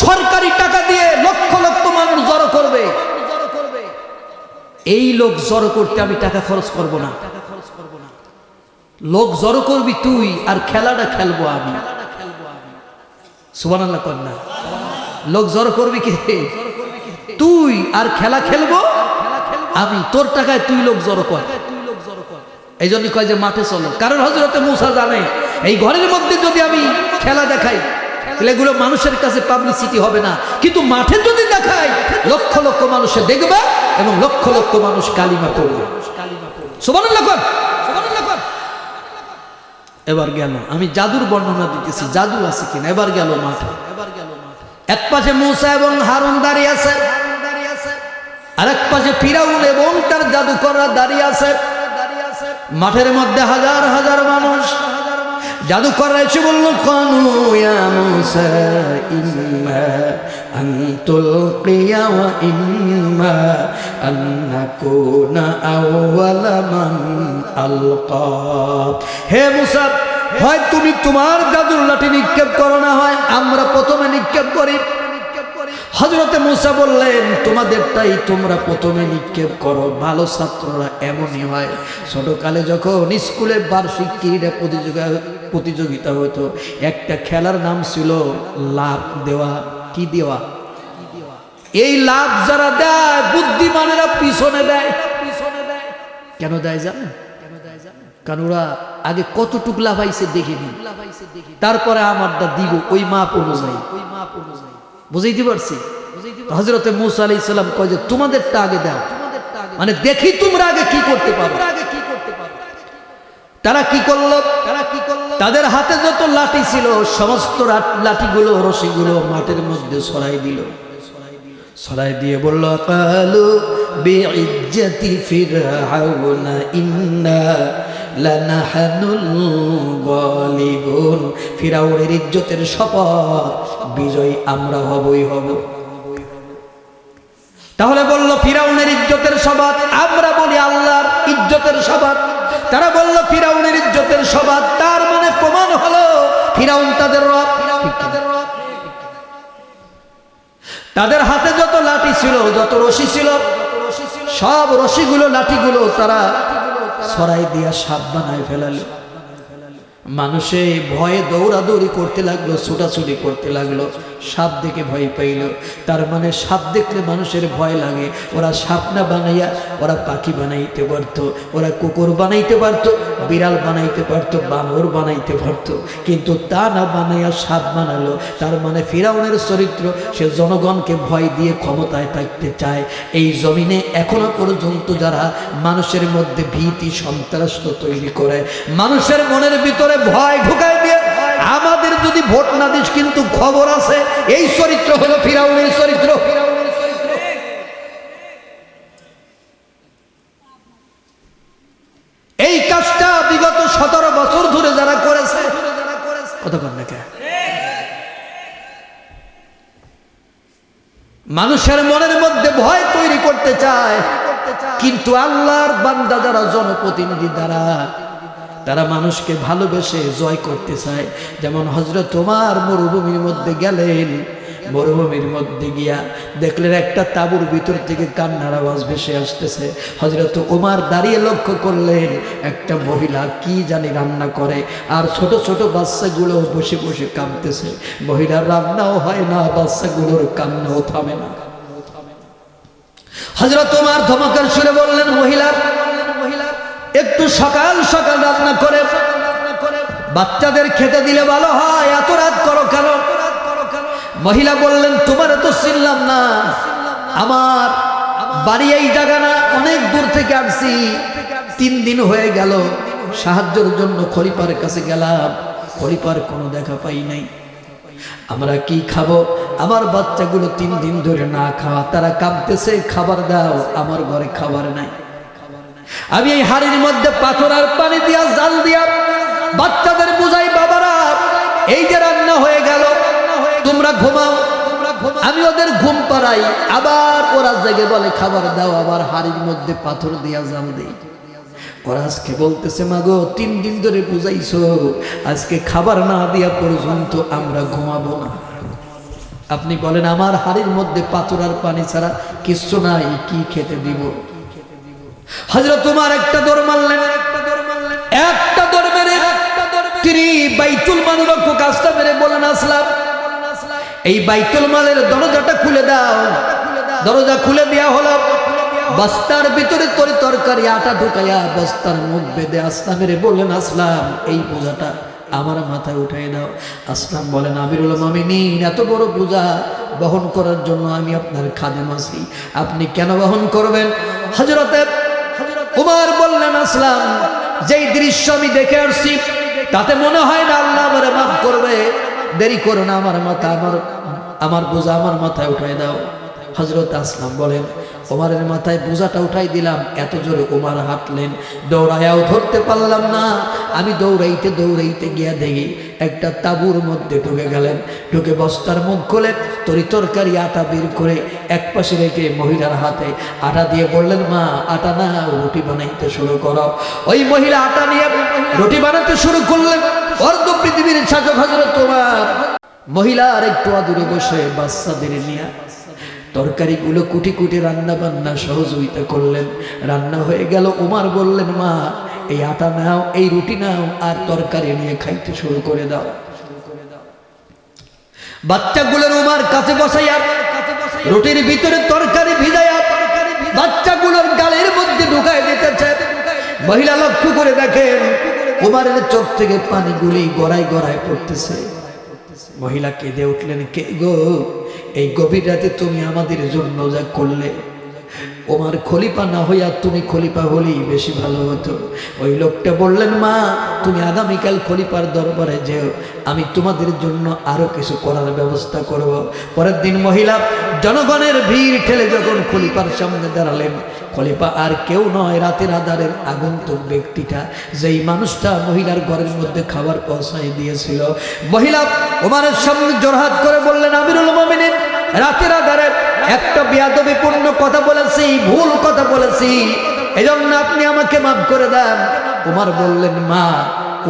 সরকারি টাকা দিয়ে লক্ষ লক্ষ মানুষ জড়ো করবে। এই লোক জড়ো করতে আমি টাকা খরচ করব না, লোক জড়ো করবি তুই আর খেলাটা খেলবো আমি। সুবহানাল্লাহ কর না। লোক জড়ো করবি কি তুই আর খেলা খেলবো আমি, তোর টাকায় তুই লোক জড়ো কর। এই জন্য কয় যে মাঠে চলো, কারণ হযরতে মূসা জানে এই ঘরের মধ্যে যদি আমি খেলা দেখাই তাহলে এগুলো মানুষের কাছে পাবলিসিটি হবে না, কিন্তু মাঠে যদি দেখাই লক্ষ লক্ষ মানুষে দেখবে এবং লক্ষ লক্ষ মানুষ কালিমা পড়বে। সুবহানাল্লাহ কর, সুবহানাল্লাহ কর। এবার গেল, আমি জাদুর বর্ণনা দিতেছি, জাদু আছে কিনা। এবার গেল মাঠে, এক পাশে মূসা এবং হারুন দাঁড়িয়ে আছে, আর এক পাশে ফিরাউন এবং তার জাদুকররা দাঁড়িয়ে আছে। মাঠের মধ্যে হাজার হাজার মানুষ। জাদুকররা এসে বলল, কানু ইয়া মূসা ইম্মা আন তুলকিয়া ওয়া ইম্মা আন নাকুনা আউওয়ালা মান আলকা। হে মূসা, হয় তুমি তোমার জাদুর লাঠি নিক্ষেপ করো, না হয় আমরা প্রথমে নিক্ষেপ করি। হযরতে মূসা বললেন, তোমাদেরটাই তোমরা প্রথমে নিক্ষেপ করো। ভালো ছাত্ররা এমনই হয়। ছোটকালে যখন স্কুলে বার্ষিক ক্রীড়া প্রতিযোগিতা হতো, একটা খেলার নাম ছিল লাফ দেওয়া। কি দেওয়া? এই লাফ যারা দেয় বুদ্ধিমানেরা পিছনে দেয়। কেন দেয় জানেন? কারণ ওরা আগে কতটুক লাফাইছে দেখিনি, তারপরে আমারটা দিব ওই মাপ অনুযায়ী। বুঝাইতে পারছি? হযরতে মূসা আলাইহিস সালাম কয় যে তোমাদেরটা আগে দাও, মানে দেখি তোমরা আগে কি করতে পারো। তারা কি করলো? তাদের হাতে যত লাঠি ছিল সমস্ত লাঠিগুলো, রশিগুলো মাটির মধ্যে ছড়াই দিল। ছড়াই দিয়ে বলল, কালু বিইজ্জাতি ফিরআউনা ইন্না লানাহনুল গালিবুন। ফিরাউনের ইজ্জতের শপথ, বিজয় আমরা হবই হব। তাহলে বলল ফিরাউনের ইজ্জতের শপথ, আমরা বলি আল্লাহর ইজ্জতের শপথ। তারা বলল ফিরাউনের ইজ্জতের শপথ, তার মানে প্রমাণ হলো ফিরাউন তাদের রব। তাদের হাতে যত লাঠি ছিল, যত রশি ছিল, সব রশিগুলো লাঠিগুলো তারা ছড়াই দিয়া সাপ বানায় ফেলালো। মানুষে ভয়ে দৌড়াদৌড়ি করতে লাগলো, ছুটাছুটি করতে লাগলো। সাপ দেখে ভয় পাইল, তার মানে সাপ দেখলে মানুষের ভয় লাগে। ওরা সাপ না বানাইয়া ওরা পাখি বানাইতে পারতো, ওরা কুকুর বানাইতে পারতো, বিড়াল বানাইতে পারতো, বানর বানাইতে পারতো, কিন্তু তা না বানাইয়া সাপ বানালো। তার মানে ফিরাউনের চরিত্র, সে জনগণকে ভয় দিয়ে ক্ষমতায় থাকতে চায়। এই জমিনে এখনো পর্যন্ত যারা মানুষের মধ্যে ভীতি সন্ত্রাস তৈরি করে, মানুষের মনের ভিতরে ভয় ঢুকায় দিয়ে, আমাদের যদি ভোট না দিস কিন্তু খবর আছে, এই চরিত্র হলো ফিরাউনের চরিত্র। এই কাজটা বিগত 17 বছর ধরে যারা করেছে, কতক্ষণ নাকি মানুষের মনের মধ্যে ভয় তৈরি করতে চায়, কিন্তু আল্লাহর বান্দা যারা জনপ্রতিনিধি তারা মানুষকে ভালোবেসে জয় করতে চায়। যেমন হযরত ওমর মরুভূমির মধ্যে গেলেন, মরুভূমির মধ্যে গিয়া দেখলেন একটা তাঁবুর ভিতর থেকে কান্নার আওয়াজ ভেসে আসতেছে। হযরত ওমর দাঁড়িয়ে লক্ষ্য করলেন একটা মহিলা কি জানি রান্না করে, আর ছোট ছোট বাচ্চাগুলো বসে বসে কাঁদতেছে। মহিলার রান্নাও হয় না, বাচ্চাগুলোর কান্নাও থামে না। হযরত ওমর ধমকের সুরে বললেন, মহিলা একটু সকাল সকাল রান্না করে বাচ্চাদের খেতে দিলে ভালো হয়, এত রাত করো কেন? মহিলা বললেন, তোমার তো চিনলাম না, আমার বাড়ি এই জায়গা না, অনেক দূর থেকে আসছি, 3 দিন হয়ে গেল, সাহায্যের জন্য খলিফার কাছে গেলাম, খলিফার কোনো দেখা পাই নাই। আমরা কি খাবো? আমার বাচ্চাগুলো 3 দিন ধরে না খাওয়া, তারা কাঁদতেছে, খাবার দাও, আমার ঘরে খাবার নাই। আমি এই হাড়ির মধ্যে পাথর আর পানি দিয়া জাল দিয়া বাচ্চাদের বুঝাই, বাবারা এই যে রান্না হয়ে গেল, তোমরা ঘুমাও। আমি ওদের ঘুম পাড়াই, আবার ওরা জেগে বলে খাবার দাও, আবার হাড়ির মধ্যে পাথর দিয়া জাল দেই। ওরা আজকে বলতেছে, মাগো 3 দিন ধরে বুঝাইছো, আজকে খাবার না দিয়া পর্যন্ত আমরা ঘুমাবো না। আপনি বলেন আমার হাড়ির মধ্যে পাথর আর পানি ছাড়া কিছু নাই, কি খেতে দিব? হযরত উমর একটা দৌড় মারলেন, একটা দৌড় মেরে তিনি বাইতুল মালের কাজটা মেরে বলেন, আসলাম এই বাইতুল মালের দরজাটা খুলে দাও। দরজা খুলে দেওয়া হলো। বস্তার ভিতরে তরকারি আটা ঢুকাইয়া বস্তার মুখ বেঁধে আসলাম মেরে বললেন, আসলাম এই বোঝাটা আমার মাথায় উঠাই দাও। আসলাম বলেন, আমিরুল মুমিনিন, এত বড় বোঝা বহন করার জন্য আমি আপনার খাদেম আছি, আপনি কেন বহন করবেন? হযরতে উমর বললেন, আসলাম যেই দৃশ্য আমি দেখে আসছি তাতে মনে হয় না আল্লাহ আমারে মাফ করবে, দেরি করো না, আমার বোঝা আমার মাথায় উঠাই দাও। হযরত আসলাম বলেন, ওমরের মাথায় বোঝাটা উঠাই দিলাম। এত জোরে ওমর হাঁটলেন, দৌড়ায়াও ধরতে পারলাম না। আমি দৌড়াইতে গিয়া দেখি একটা তাঁবুর মধ্যে ঢুকে গেলেন। ঢুকে বস্তার মুখ খুলে তরকারি আটা বের করে এক পাশে রেখে মহিলার হাতে আটা দিয়ে বললেন, মা আটা না, রুটি বানাইতে শুরু করো। ওই মহিলা আটা নিয়ে রুটি বানাতে শুরু করলেন। অর্ধ পৃথিবীর শাসক হযরত ওমর মহিলার একটু দূরে বসে বাচ্চাদের নিয়ে তরকারিগুলো কুটি কুটি রান্না বান্না সহযোগিতা করলেন। রান্না হয়ে গেল। ওমর বললেন, মা এই আটা নাও, এই রুটি নাও, আর তরকারি নিয়ে খাইতে শুরু করে দাও। বাচ্চাগুলোর ওমর কাছে বসাইয়া রুটির ভিতরে তরকারি ভিজাইয়া বাচ্চাগুলোর গালের মধ্যে ঢুকাই দিতেছে। মহিলা লক্ষ্য করে দেখেন ওমরের চোখ থেকে পানিগুলি গড়ায় গড়ায় পড়তেছে। মহিলা কেঁদে উঠলেন, কে গো, এই গভীর রাতে তুমি আমাদের জন্য যা করলে, ওমর খলিফা না হইয়া তুমি খলিফা হলেই বেশি ভালো হতো। ওই লোকটা বললেন, মা তুমি আগামীকাল খলিফার দরবারে যেও, আমি তোমাদের জন্য আরো কিছু করার ব্যবস্থা করব। পরের দিন মহিলা জনগণের ভিড় ঠেলে যখন খলিফার সামনে দাঁড়ালেন, খলিফা আর কেউ নয়, রাতের আধারের আগন্তুক ব্যক্তিটা, যেই মানুষটা মহিলার ঘরের মধ্যে খাবার পৌঁছাই দিয়েছিল। মহিলা ওমরের সামনে জোরহাত করে বললেন, আমিরুল মুমিনিন, রাতের আধারে একটা বেয়াদবিপূর্ণ কথা বলেছি, ভুল কথা বলেছি, এজন্য আপনি আমাকে মাফ করে দেন। ওমর বললেন, মা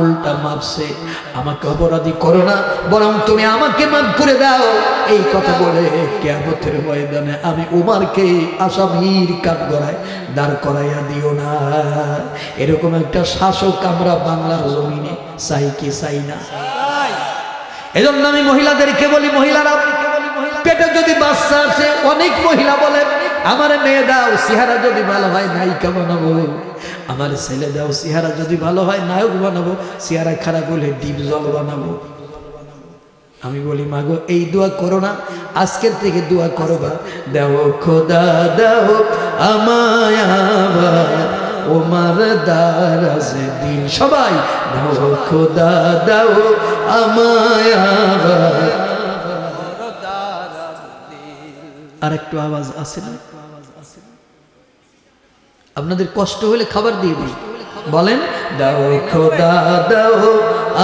উল্টা মাপছে, আমাকে অপরাধী করো না, বরং তুমি আমাকে মাফ করে দাও। এই কথা বলে কিয়ামতের ময়দানে আমি ওমরকে আসামির কাঠগড়ায় দাঁড় করাইয়া দিও না। এরকম একটা শাসক আমরা বাংলার জমিনে চাই কি চাই না? এজন্য আমি মহিলাদেরকে বলি, মহিলারা পেটে যদি বাচ্চা আছে, অনেক মহিলা বলে আমার মেয়ে দাও, চেহারা যদি ভালো হয় নায়িকা বানাবো, আমার ছেলে দাও, চেহারা যদি ভালো হয় নায়ক বানাবো, চেহারা খারাপ হলে ডিপ জল বানাবো। আমি বলি, মাগো এই দোয়া করো না, আজকের থেকে দোয়া করবা, দাও খোদা দাও আমায় আবার ওমর দারাজ দিল। সবাই দাও খোদা দাও আমায় আবার। আর একটু আওয়াজ আছে না? আপনাদের কষ্ট হলে খাবার দিয়ে দিই, বলেন দাও খোদা দাও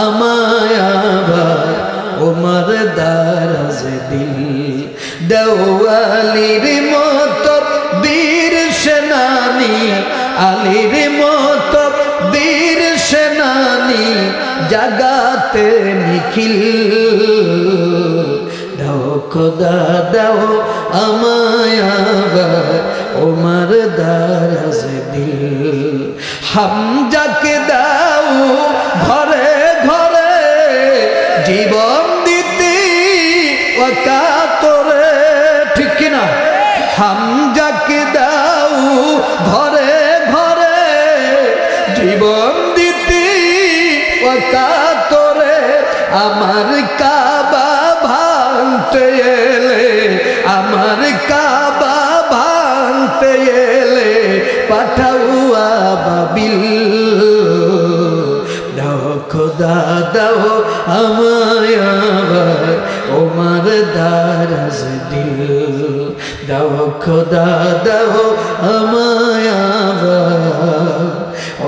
আমায় আবার ওমর দারাজ দিল। দাও আলীর মতো বীর সেনানি, আলীর মতো বীর সেনানি, জাগাতে নিখিল। দাও খোদা দাও আমায় আবার ওমর দারাজ দিল। হামজাকে দাও ঘরে ঘরে জীবন দিতে ওয়াকাতরে, ঠিক কিনা? হামজাকে দাও ঘরে ঘরে জীবন দিতে ওয়াকাতরে, আমার কাবা ভাঙতে এলে, আমার কাবা ভাঙতে এলে পাঠাও আবাবিল। দাও খোদা দাও আমায় আবার ওমর দারাজ দিল। দাও খোদা দাও আমায় আবার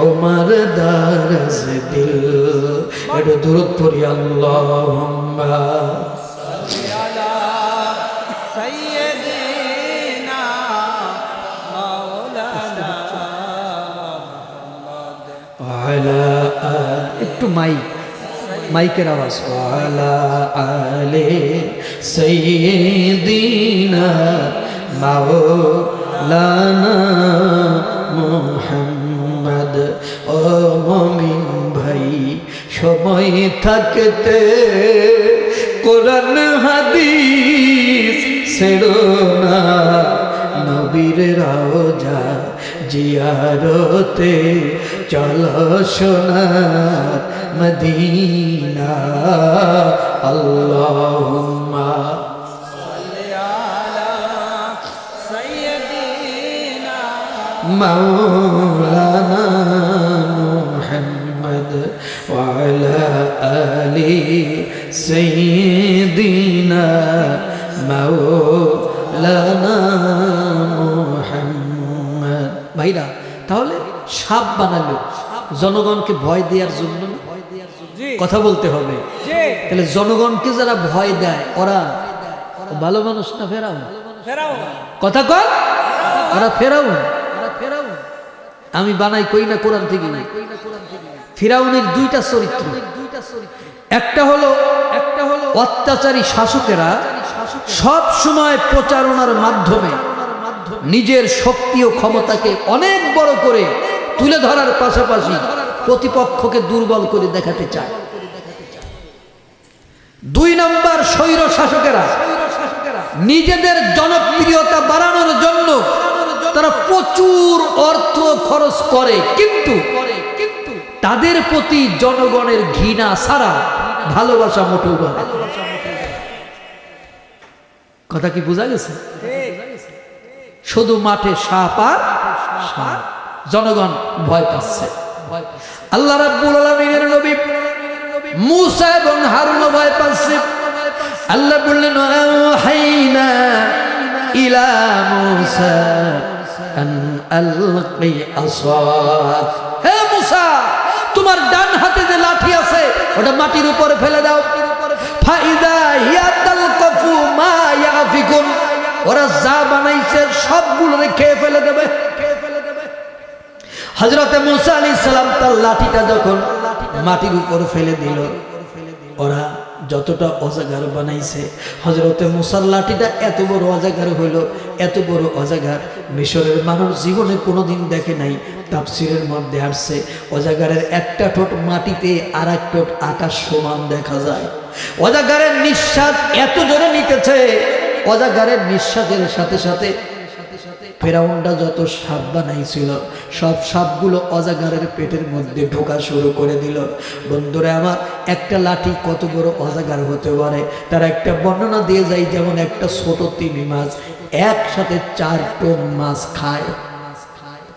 ওমর দারাজ দিল। এটা দরুদ পড়ি, আল্লাহুম্মা একটু মাইকের আওয়াজ। আলা আলে সাইয়্যিদিনা মাওলানা থাকতে কোরআন হাদিস ছেড়ো না, নবীর রওজা জিয়ারতে চলো সোনার মদিনা। আল্লাহুম্মা সাল্লি আলা সাইয়্যিদিনা মাওলানা মুহাম্মদ ওয়া আলা আলি সাইয়্যিদিনা মাওলানা মুহাম্মদ। ভাইরা, তাহলে সাপ বানালো জনগণকে ভয় দেওয়ার জন্য, কথা বলতে হবে। তাহলে জনগণকে যারা ভয় দেয় ওরা ভালো মানুষ না ফেরাউন? কথা কর, ওরা ফেরাউন। আমি বানাই কই না কোরআন থেকে। ফিরাউনের দুইটা চরিত্র, একটা হলো অত্যাচারী শাসকেরা সব সময় প্রচারণার মাধ্যমে নিজের শক্তি ও ক্ষমতাকে অনেক বড় করে তুলে ধরার পাশাপাশি প্রতিপক্ষকে দুর্বল করে দেখাতে চায়। দুই নম্বর স্বৈর শাসকেরা নিজেদের জনপ্রিয়তা বাড়ানোর জন্য তারা প্রচুর অর্থ খরচ করে, কিন্তু তাদের প্রতি জনগণের ঘৃণা ছাড়া ভালোবাসা মোটেও বাড়ে। কথা কি বোঝা গেছে? শুধু মাঠে সাপ আর সাপ, জনগণ ভয় পাচ্ছে। আল্লাহ রাব্বুল আলামিনের নবী মূসা এবং হারুন ভয় পাচ্ছে। আল্লাহ বললেন আওহাইনা ইলা মূসা আন আলকি আসাক, হে মূসা তোমার ডান হাতে যে লাঠি আছে ওটা মাটির উপরে ফেলে দাও। ফাইদা হিয়া তালকাফু মা ইয়াফিকুন, ওরা যা বানাইছে সবগুলো খেয়ে ফেলে দেবে। হযরতে মূসা আলাইহিস সালাম তার লাঠিটা যখন মাটির উপর ফেলে দিল, ওরা যতটা অজাগার বানাইছে, হযরতে মূসার লাঠিটা এত বড় অজাগার হইল, এত বড় অজাগার মিশরের মানুষ জীবনে কোনোদিন দেখে নাই। তাফসীরের মধ্যে আসছে অজাগারের একটা ঠোঁট মাটিতে আর এক ঠোঁট আকাশ সমান দেখা যায়। অজাগারের নিঃশ্বাস এত জোরে নিতেছে, অজাগারের নিঃশ্বাসের সাথে সাথে ফেরাউনটা যত সাপ বানাইছিল সব সাপগুলো অজাগারের পেটের মধ্যে ঢোকা শুরু করে দিল। বন্ধুরা আমার, একটা লাঠি কত বড় অজাগার হতে পারে তার একটা বর্ণনা দিয়ে যায়। যেমন একটা ছোট তিমি মাছ একসাথে 4 টন মাছ খায়।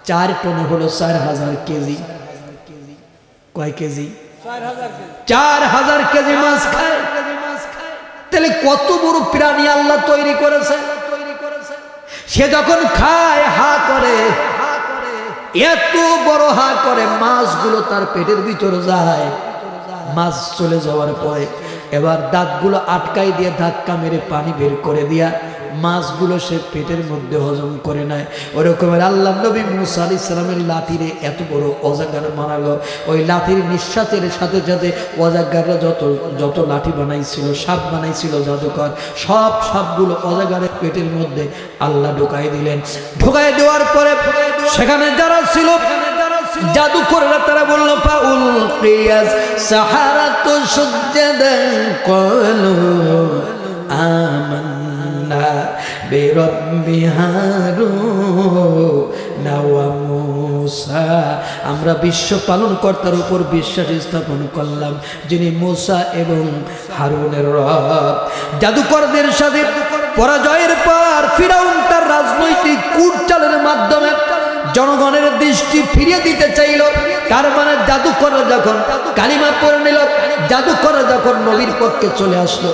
4 টনে হলো 4000 কেজি। কয় কেজি? 4000 কেজি মাছ খায়। তাহলে কত বড় প্রাণী আল্লাহ তৈরি করেছে। সে যখন খায় হা করে, এত বড় হা করে, মাছগুলো তার পেটের ভিতরে যায়। মাছ চলে যাওয়ার পরে এবার দাঁতগুলো আটকাই দিয়ে ধাক্কা মেরে পানি বের করে দিয়া মাছগুলো সে পেটের মধ্যে হজম করে নেয়। ওরকমের আল্লাহ নবী মূসা আলাইহিস সালামের লাঠিরে এত বড় অজাগার বানালো। ওই লাঠির নিঃশ্বাসের সাথে সাথে অজাগাররা যত লাঠি বানাইছিল, সাপ বানাইছিল জাদুকর, সব সাপগুলো অজাগারের পেটের মধ্যে আল্লাহ ঢুকাই দিলেন। ঢুকাই দেওয়ার পরে সেখানে যারা ছিল জাদুকররা তারা বলল ফাউল কিয়াস সাহারাতু সুজদান ক্বালু আমান্না বিরাব্বি হারুন ওয়া মূসা, আমরা বিশ্ব পালন কর্তার উপর বিশ্বাস স্থাপন করলাম যিনি মূসা এবং হারুনের রব। জাদুকরদের সাথে পরাজয়ের পর ফিরাউন তার রাজনৈতিক কূটচালের মাধ্যমে জনগণের দৃষ্টি ফিরিয়ে দিতে চাইল। তার মানে জাদুকররা যখন কালিমা পড়ে নিল, জাদুকররা যখন নবীর পক্ষে চলে আসলো,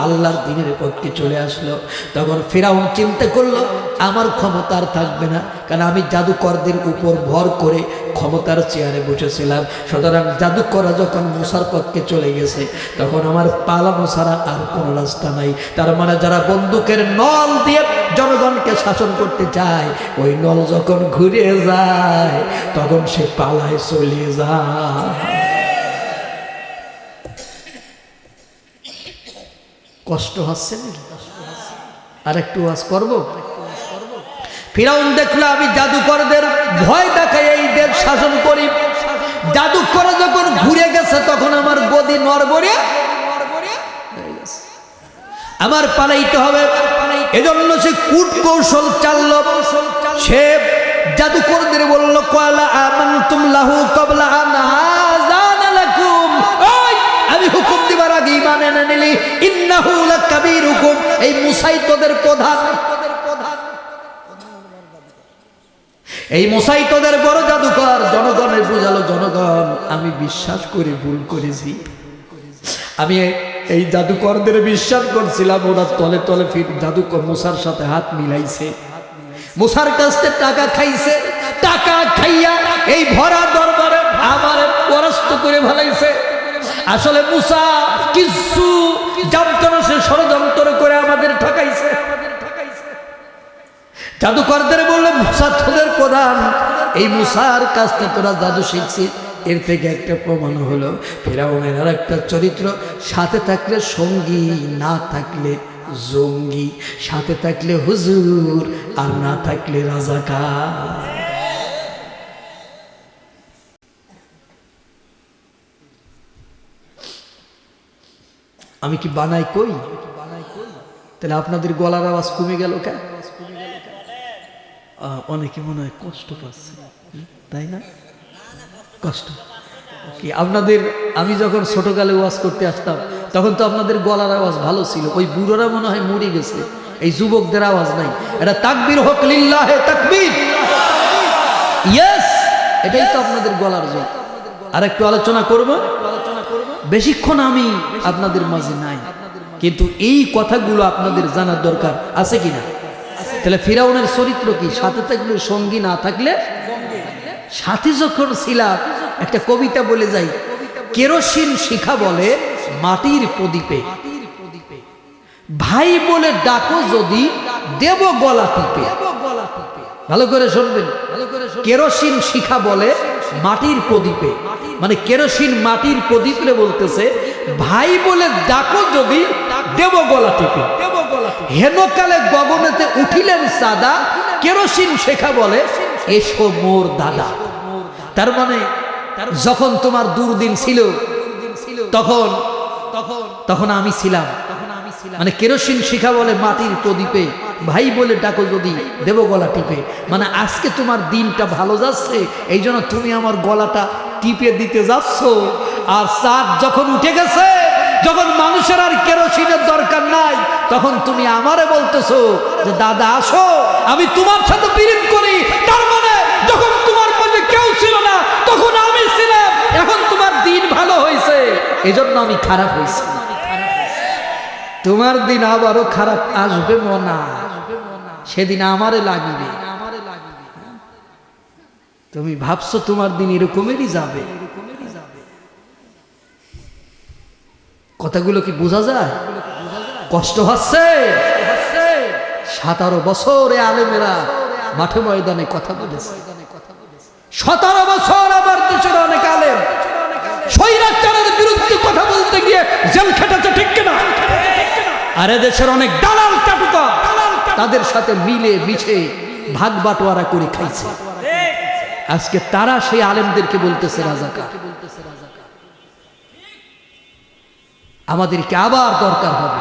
আল্লাহর দ্বীনের পক্ষে চলে আসলো, তখন ফিরাউন চিন্তা করলো আমার ক্ষমতা আর থাকবে না, কারণ আমি জাদুকরদের উপর ভর করে ক্ষমতার চেয়ারে বসেছিলাম। সুতরাং জাদুকররা যখন মূসার পক্ষে চলে গেছে তখন আমার পালানো ছাড়া আর কোনো রাস্তা নাই। তার মানে যারা বন্দুকের নল দিয়ে জনগণকে শাসন করতে চায়, ওই নল যখন ঘুরে যায় তখন সে পালায় চলে যায়। কষ্ট হচ্ছে নাকি? আর একটু ওয়াজ করবো। ফিরাউন দেখলো আমি জাদুকরদের ভয় দেখাই এই দেশ শাসন করি, জাদু করে যখন ঘুরে গেছে তখন আমার গদি নড়বড়ে আমার পালাইতে হবে। এজন্য সে কূট কৌশল চালল। সে জাদুকরদের বলল ক্বালা আমানতুম লাহু ক্বাবলা আন আযানা লাকুম, আমি হুকুম দিবার আগে ঈমান এনে নিলি। ইন্নাহু লাকাবীরুকুম, এই মুসাই তোদের প্রধান, এই মুসাই তোদের বড় জাদুকর। জনগণের বুঝালো, জনগণ আমি বিশ্বাস করে ভুল করেছি, আমি এই জাদুকরদের বিশ্বাস করছিলাম। ওরা তলে তলে ফির জাদুকর মুসার সাথে হাত মিলাইছে, মুসার কাছে টাকা খাইছে, টাকা খাইয়া এই ভরা দরবারে আমার পরাস্ত করে ভালাইছে। আসলে মুসা কিছু জানতো না, সে ষড়যন্ত্র করে আমাদের ঠকাইছে। জাদুকরদের বললো মুসা তোদের প্রধান, এই মুসার কাছ থেকে তোরা জাদু শিখছি। এর থেকে একটা প্রমাণ হলো ফিরাউনের আর একটা চরিত্র, সাথে থাকলে সঙ্গী, না থাকলে জঙ্গি, সাথে থাকলে হুজুর আর না থাকলে রাজাকার। আমি কি বানাই কই? তাহলে আপনাদের গলার আওয়াজ কমে গেল কেন? অনেকে মনে হয় কষ্ট পাচ্ছে, তাই না? কষ্ট কি আপনাদের? আমি যখন ছোটকালে ওয়াজ করতে আসতাম তখন তো আপনাদের গলার আওয়াজ ভালো ছিল। ওই বুড়োরা মনে হয় মরে গেছে, এই যুবকদের আওয়াজ নাই। এটা তাকবীর হোক লিল্লাহে তাকবীর, ইয়েস, এটাই তো আপনাদের গলার জোর। আর একটু আলোচনা করব, বেশিক্ষণ আমি আপনাদের মাঝে নাই, কিন্তু এই কথাগুলো আপনাদের জানার দরকার আছে কিনা? তাহলে ফিরাউনের চরিত্র কি? সাথে থাকলে সঙ্গী, না থাকলে সাথী। যখন ছিলাম একটা কবিতা বলে যাই, কেরোসিন শিখা বলে মাটির প্রদীপে, ভাই বলে ডাকো যদি দেব গলা টিপে। ভালো করে শুনবেন, কেরোসিন শিখা বলে মাটির প্রদীপে, মানে কেরোসিন মাটির প্রদীপে বলতেছে ভাই বলে ডাকো যদি দেব গলা টিপে। হেনকালে গগনেতে উঠিলেন সাদা, কেরোসিন শেখা বলে এসো মোর দাদা। তার মানে যখন তোমার দুর্দিন ছিল তখন তখন আমি ছিলাম। মানে কেরোসিন শিখা বলে মাটির প্রদীপে, ভাই বলে ডাকো যদি দেব গলা টিপে। মানে আজকে তোমার দিনটা ভালো যাচ্ছে, এই জন্য তুমি আমার গলাটা টিপে দিতে যাচ্ছ। আর চাঁদ যখন উঠে গেছে, যখন মানুষের আর কেরোসিনের দরকার নাই, তখন তুমি আমারে বলতেছো যে দাদা আসো, আমি তোমার সাথে পীড়িত করি। তার মানে যখন তোমার মধ্যে কেউ ছিল না তখন আমি ছিলাম। এখন তোমার দিন ভালো হয়েছে, এজন্য আমি খারাপ হয়েছি। তোমার দিন আবারও খারাপ আসবে মনা, সেদিন আমারে লাগিবে। তুমি ভাবছো তোমার দিন এরকমেরই যাবে। কথাগুলো কি বোঝা যায়? কষ্ট হচ্ছে। 17 বছরে আলেমেরা মাঠে ময়দানে কথা বলেছে। 17 বছর আমার দেশের অনেক আলেম স্বৈরাচারের বিরুদ্ধে কথা বলতে গিয়ে জেল খেটেছে, ঠিক কিনা? আর দেশের অনেক দালাল চাটুকা তাদের সাথে মিলে মিশে ভাগ বাটোয়ারা করে খাইছে। আজকে তারা সেই আলেমদেরকে বলতেছে রাজাকার। আমাদেরকে আবার দরকার হবে,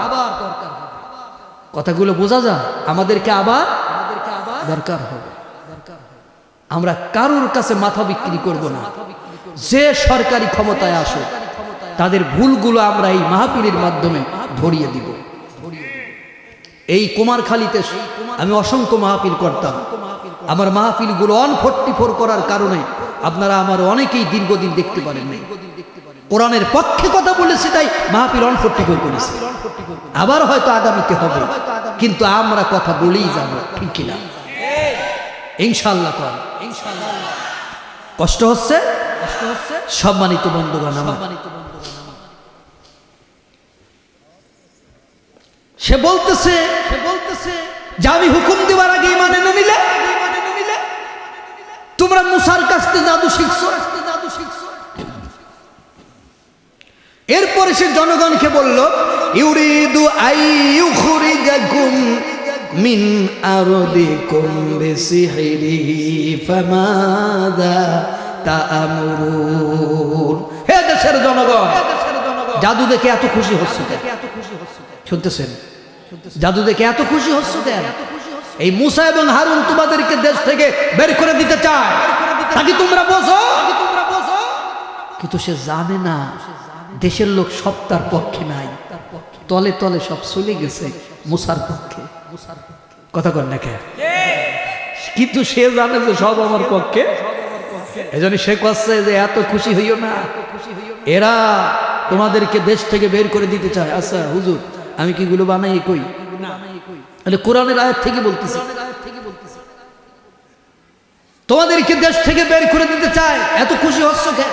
কথাগুলো বোঝা যায়, আমাদেরকে আবার দরকার হবে। আমরা কারোর কাছে মাথা বিক্রি করব না। যে সরকারি ক্ষমতায় আসুক তাদের ভুলগুলো আমরা এই মাহফিলের মাধ্যমে ধরিয়ে দিব। এই কুমারখালীতে আমি অসংখ্য মাহফিল করতাম। আমার মাহফিলগুলো 144 করার কারণে আপনারা আমার অনেকেই দীর্ঘদিন দেখতে পারেন নাই। কোরআনের পক্ষে কথা বলেছি তাই মাহফিল 144 করেছি। আবার হয়তো আগামীতে হবে, কিন্তু আমরা কথা বলেই যাব, ঠিক কিনা? ইনশাআল্লাহ। কষ্ট হচ্ছে, সম্মানিত বন্ধুগণ আমার। সে বলতেছে যে আমি হুকুম দেওয়ার আগে ঈমান এনে নিলে, তোমরা মুসার কাছ থেকে জাদু শিখছো। এরপরে সে জনগণকে বলল ইউরিদু আইয়ুখরিজাকুম মিন আরদিকুম বিসিহরিহি ফামাযা তা'মুরুন। হে দেশের জনগণ, জাদু দেখে এত খুশি হচ্ছে কেন? শুনতেছেন? জাদু দেখে এত খুশি হচ্ছে কেন? এই মুসা এবং হারুন তোমাদেরকে দেশ থেকে বের করে দিতে চায় নাকি তোমরা বোঝো? কিন্তু সে জানে না দেশের লোক সব তার পক্ষে নাই, তলে তলে সব চলে গেছে মুসার পক্ষে। কথা কর না কেন? কিন্তু সে জানে যে সব আমার পক্ষে। এজন্য সে কচ্ছে যে এত খুশি হইও না, এরা তোমাদেরকে দেশ থেকে বের করে দিতে চায়। আচ্ছা হুজুর, আমি কি গুলো বানাই কই? তাহলে কোরআনের আয়াত থেকে বলতেছি, তোমাদেরকে দেশ থেকে বের করে দিতে চায়, এত খুশি হচ্ছ কেন?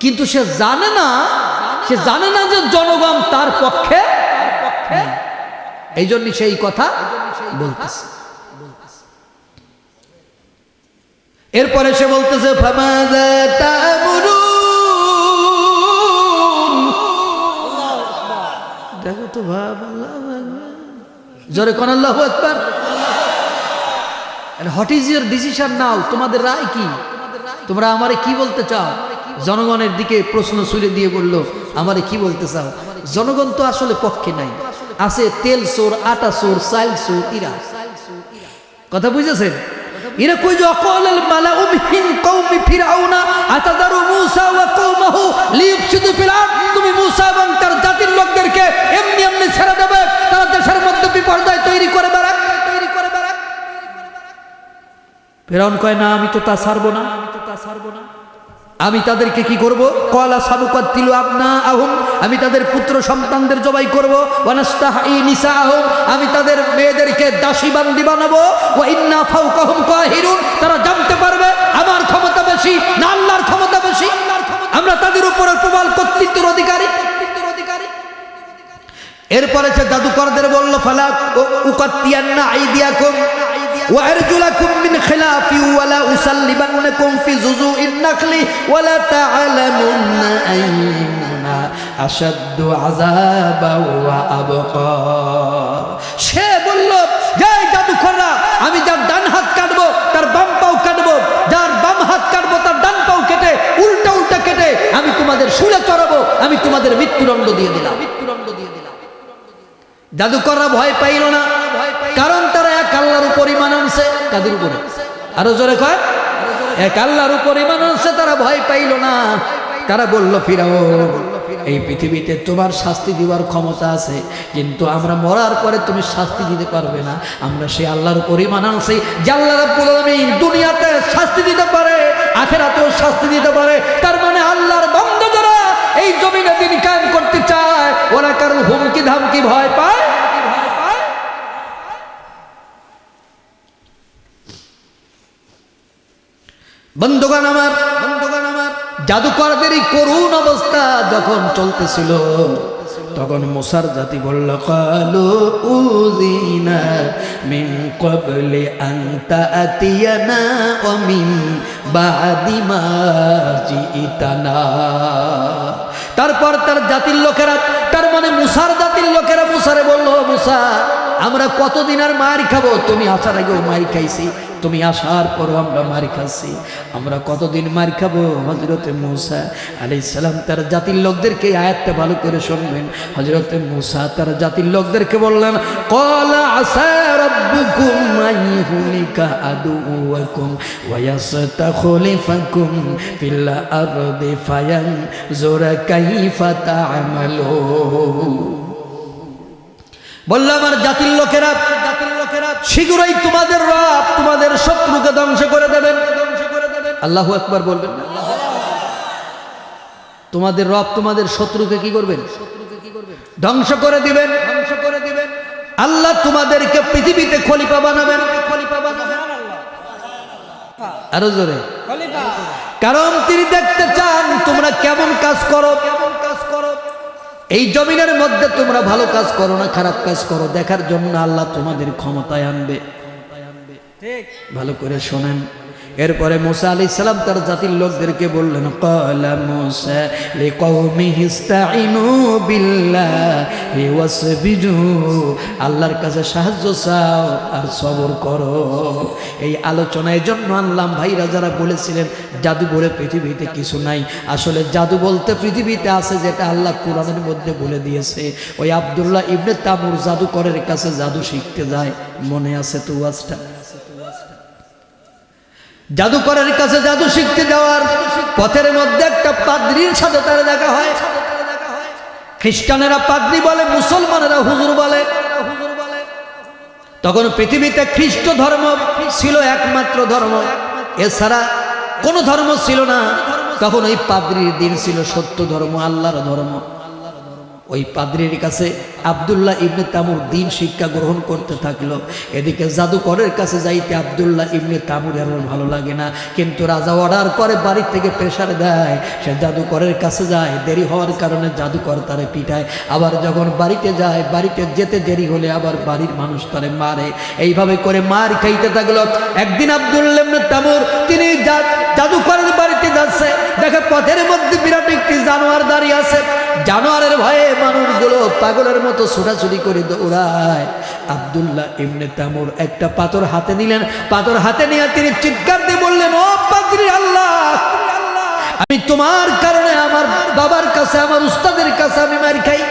কিন্তু সে জানে না, সে জানে না যে জনগণ তার পক্ষে। এই জন্য সেই কথা বলতেছে। এরপরে সে বলতেছে ফামাযা তা'মুরুন। দেখো তো ভাব, আল্লাহু আকবার, জোরে কোন আল্লাহু আকবার। হোয়াট ইজ ইউর ডিসিশন নাও? তোমাদের রায় কি? তোমরা আমারে কি বলতে চাও? জনগণের দিকে প্রশ্ন ছুড়ে দিয়ে বলল, আমারে কি বলতে চাও? জনগণ তো আসলে পক্ষে নাই, আছে তেল চোর, আটা চোর, চাল চোর। ইরা কথা বুঝেছেন? এরা কই যে অকালাল মালাউ মিন কওমি ফিরআউনা আতাদারু মূসা ওয়া কওমাহু লিইফসিদু ফিল আরদ। তুমি মূসা এবং তার জাতির লোকদেরকে এমনি এমনি ছেড়ে দেবে, তারা দেশের মধ্যে বিপর্যয় তৈরি করে বেড়াক। ফিরআউন কয় না, আমি তো তা ছাড়বো না, আমি তাদেরকে কি করব? ক্বালা সানুকাতিলু আবনাআহুম, আমি তাদের পুত্র সন্তানদের জবাই করব। ওয়া নাস্তাহি নিসাআহুম, আমি তাদের মেয়েদেরকে দাসী বান্দি বানাবো। ওয়া ইন্না ফাওকাহুম কাহিরুন, তারা জানতে পারবে আমার ক্ষমতা বেশি না আল্লাহর ক্ষমতা বেশি। আমরা তাদের উপর প্রবল কর্তৃত্বের অধিকারী। এরপরে সে জাদুকরদের বলল ফালা উকাতিয়ান্না আইদিয়াকুম ওয়া আরজুলাকুম মিন খিলাফি ওয়া লা উসাল্লিবান্নাকুম ফি জুজুইন নাখলি ওয়া লা তা'লামুন্না আইয়ুনা আশাদ্দু আযাবা ওয়া আবকা। সে বলল, যে জাদুকররা, আমি যার ডান হাত কাটবো তার বাম পাও কাটবো, যার বাম হাত কাটবো তার ডান পাও কেটে উল্টা উল্টা কেটে আমি তোমাদের শুলে চড়াবো, আমি তোমাদের মৃত্যুদণ্ড দিয়ে দিলাম। জাদুকররা ভয় পাইল না, কারণ তারা এক আল্লাহর উপর ঈমান আনছে। কাদের উপরে? আরো জোরে কয়, এক আল্লাহর উপর ঈমান আনছে, তারা ভয় পাইল না। তারা বলল, ফিরাউন, এই পৃথিবীতে তোমার শাস্তি দেওয়ার ক্ষমতা আছে, কিন্তু আমরা মরার পরে তুমি শাস্তি দিতে পারবে না। আমরা সেই আল্লাহর উপর ঈমান আনছি যে আল্লাহ রাব্বুল আলামিন দুনিয়াতে শাস্তি দিতে পারে, আখিরাতেও শাস্তি দিতে পারে। তার মানে আল্লাহর বান্দা যারা এই জমিনে দিন কায়েম করতে চায়, ওরা কারণ হুমকি ধামকি ভয় পায়। বন্ধুগণ আমার, জাদুকরদের এই করুণ অবস্থা যখন চলতেছিল, তখন মুসার জাতি বলল, ক্বালু উযিনা মিন ক্বাবলি আন তা'তিয়ানা ওয়া মিন বা'দি মা জিইতানা। তারপর তার জাতির লোকেরা, তার মানে মুসার জাতির লোকেরা মুসারে বলল, মুসা, আমরা কতদিন আর মার খাবো? তুমি আসার আগেও মার খাইছি, তুমি আসার পরও আমরা মার খাচ্ছি, আমরা কতদিন মার খাবো? হযরতে মুসা আলাইহিস সালাম তার জাতির লোকদেরকে আয়াতটা ভালো করে শুনবেন। হযরতে মুসা তার জাতির লোকদেরকে বললেন, ক্বালা আসা রাব্বুকুম আইয়ুহলিকা আদুওয়াকুম ওয়া ইয়াস্তাখলিফাকুম ফিল আরদি ফায়ানজুরা কাইফা তা'মালুন। বলল, আমার জাতির লোকেরা, শীঘ্রই তোমাদের রব তোমাদের শত্রুকে ধ্বংস করে দেবেন। আল্লাহু আকবার বলবেন না? তোমাদের রব তোমাদের শত্রুকে কি করবেন? ধ্বংস করে দিবেন। আল্লাহ তোমাদেরকে পৃথিবীতে খলিফা বানাবেন। আরো জোরে, কারণ তিনি দেখতে চান তোমরা কেমন কাজ করো। এই জমিনের মধ্যে তোমরা ভালো কাজ করো না খারাপ কাজ করো, দেখার জন্য আল্লাহ তোমাদের ক্ষমতায় আনবে। ভালো করে শোনেন। এরপরে মুসা আলাইহিস সালাম তার জাতির লোকদেরকে বললেন, ক্বালা মুসা লিকওমিহি ইসতাঈনু বিল্লাহি ওয়াসবিরু, আল্লাহর কাছে সাহায্য চাও আর সবর করো। এই আলোচনার জন্য আনলাম ভাইরা যারা বলেছিলেন জাদু বলে পৃথিবীতে কিছু নাই, আসলে জাদু বলতে পৃথিবীতে আছে যেটা আল্লাহ কোরআনের মধ্যে বলে দিয়েছে। ওই আব্দুল্লাহ ইবনে তামুর জাদুকরের কাছে জাদু শিখতে যায়, মনে আছে তো ওয়াজটা? জাদুকরের কাছে জাদু শিখতে যাওয়ার পথের মধ্যে একটা পাদ্রীর সাথে তার দেখা হয়। খ্রিস্টানেরা পাদ্রী বলে, মুসলমানেরা হুজুর বলে। তখন পৃথিবীতে খ্রিস্ট ধর্ম ছিল একমাত্র ধর্ম, এছাড়া কোনো ধর্ম ছিল না। তখন ওই পাদ্রীর দিন ছিল সত্য ধর্ম, আল্লাহর ধর্ম। ওই পাদ্রীর কাছে আব্দুল্লাহ ইবনে তামুর দিন শিক্ষা গ্রহণ করতে থাকলো। এদিকে জাদুকরের কাছে যাইতে আব্দুল্লাহ ইবনে তামুরের ভালো লাগে না, কিন্তু রাজা অর্ডার করে, বাড়ি থেকে প্রেশার দেয়, সে জাদুকরের কাছে যায়। দেরি হওয়ার কারণে জাদুকর তারে পিটায়। আবার যখন বাড়িতে যায়, বাড়িতে যেতে দেরি হলে আবার বাড়ির মানুষ তারে মারে। এইভাবে করে মার খাইতে থাকলো। একদিন আব্দুল্লাহ ইবনে তামুর তিনি জাদুকরের বাড়িতে যাচ্ছে, দেখে পথের মধ্যে বিরাট একটি জানোয়ার দাঁড়িয়ে আছে। জানোয়ারের ভয়ে মানুষগুলো পাগলের মতো ছোটাছুটি করে দৌড়ায়। আব্দুল্লাহ ইবনে তামুর একটা পাথর হাতে নিলেন, পাথর হাতে নিয়ে তিনি চিৎকার দিয়ে বললেন, ও পাদ্রী আল্লাহ, আমি তোমার কারণে আমার বাবার কাছে, আমার উস্তাদের কাছে আমি মার খাই।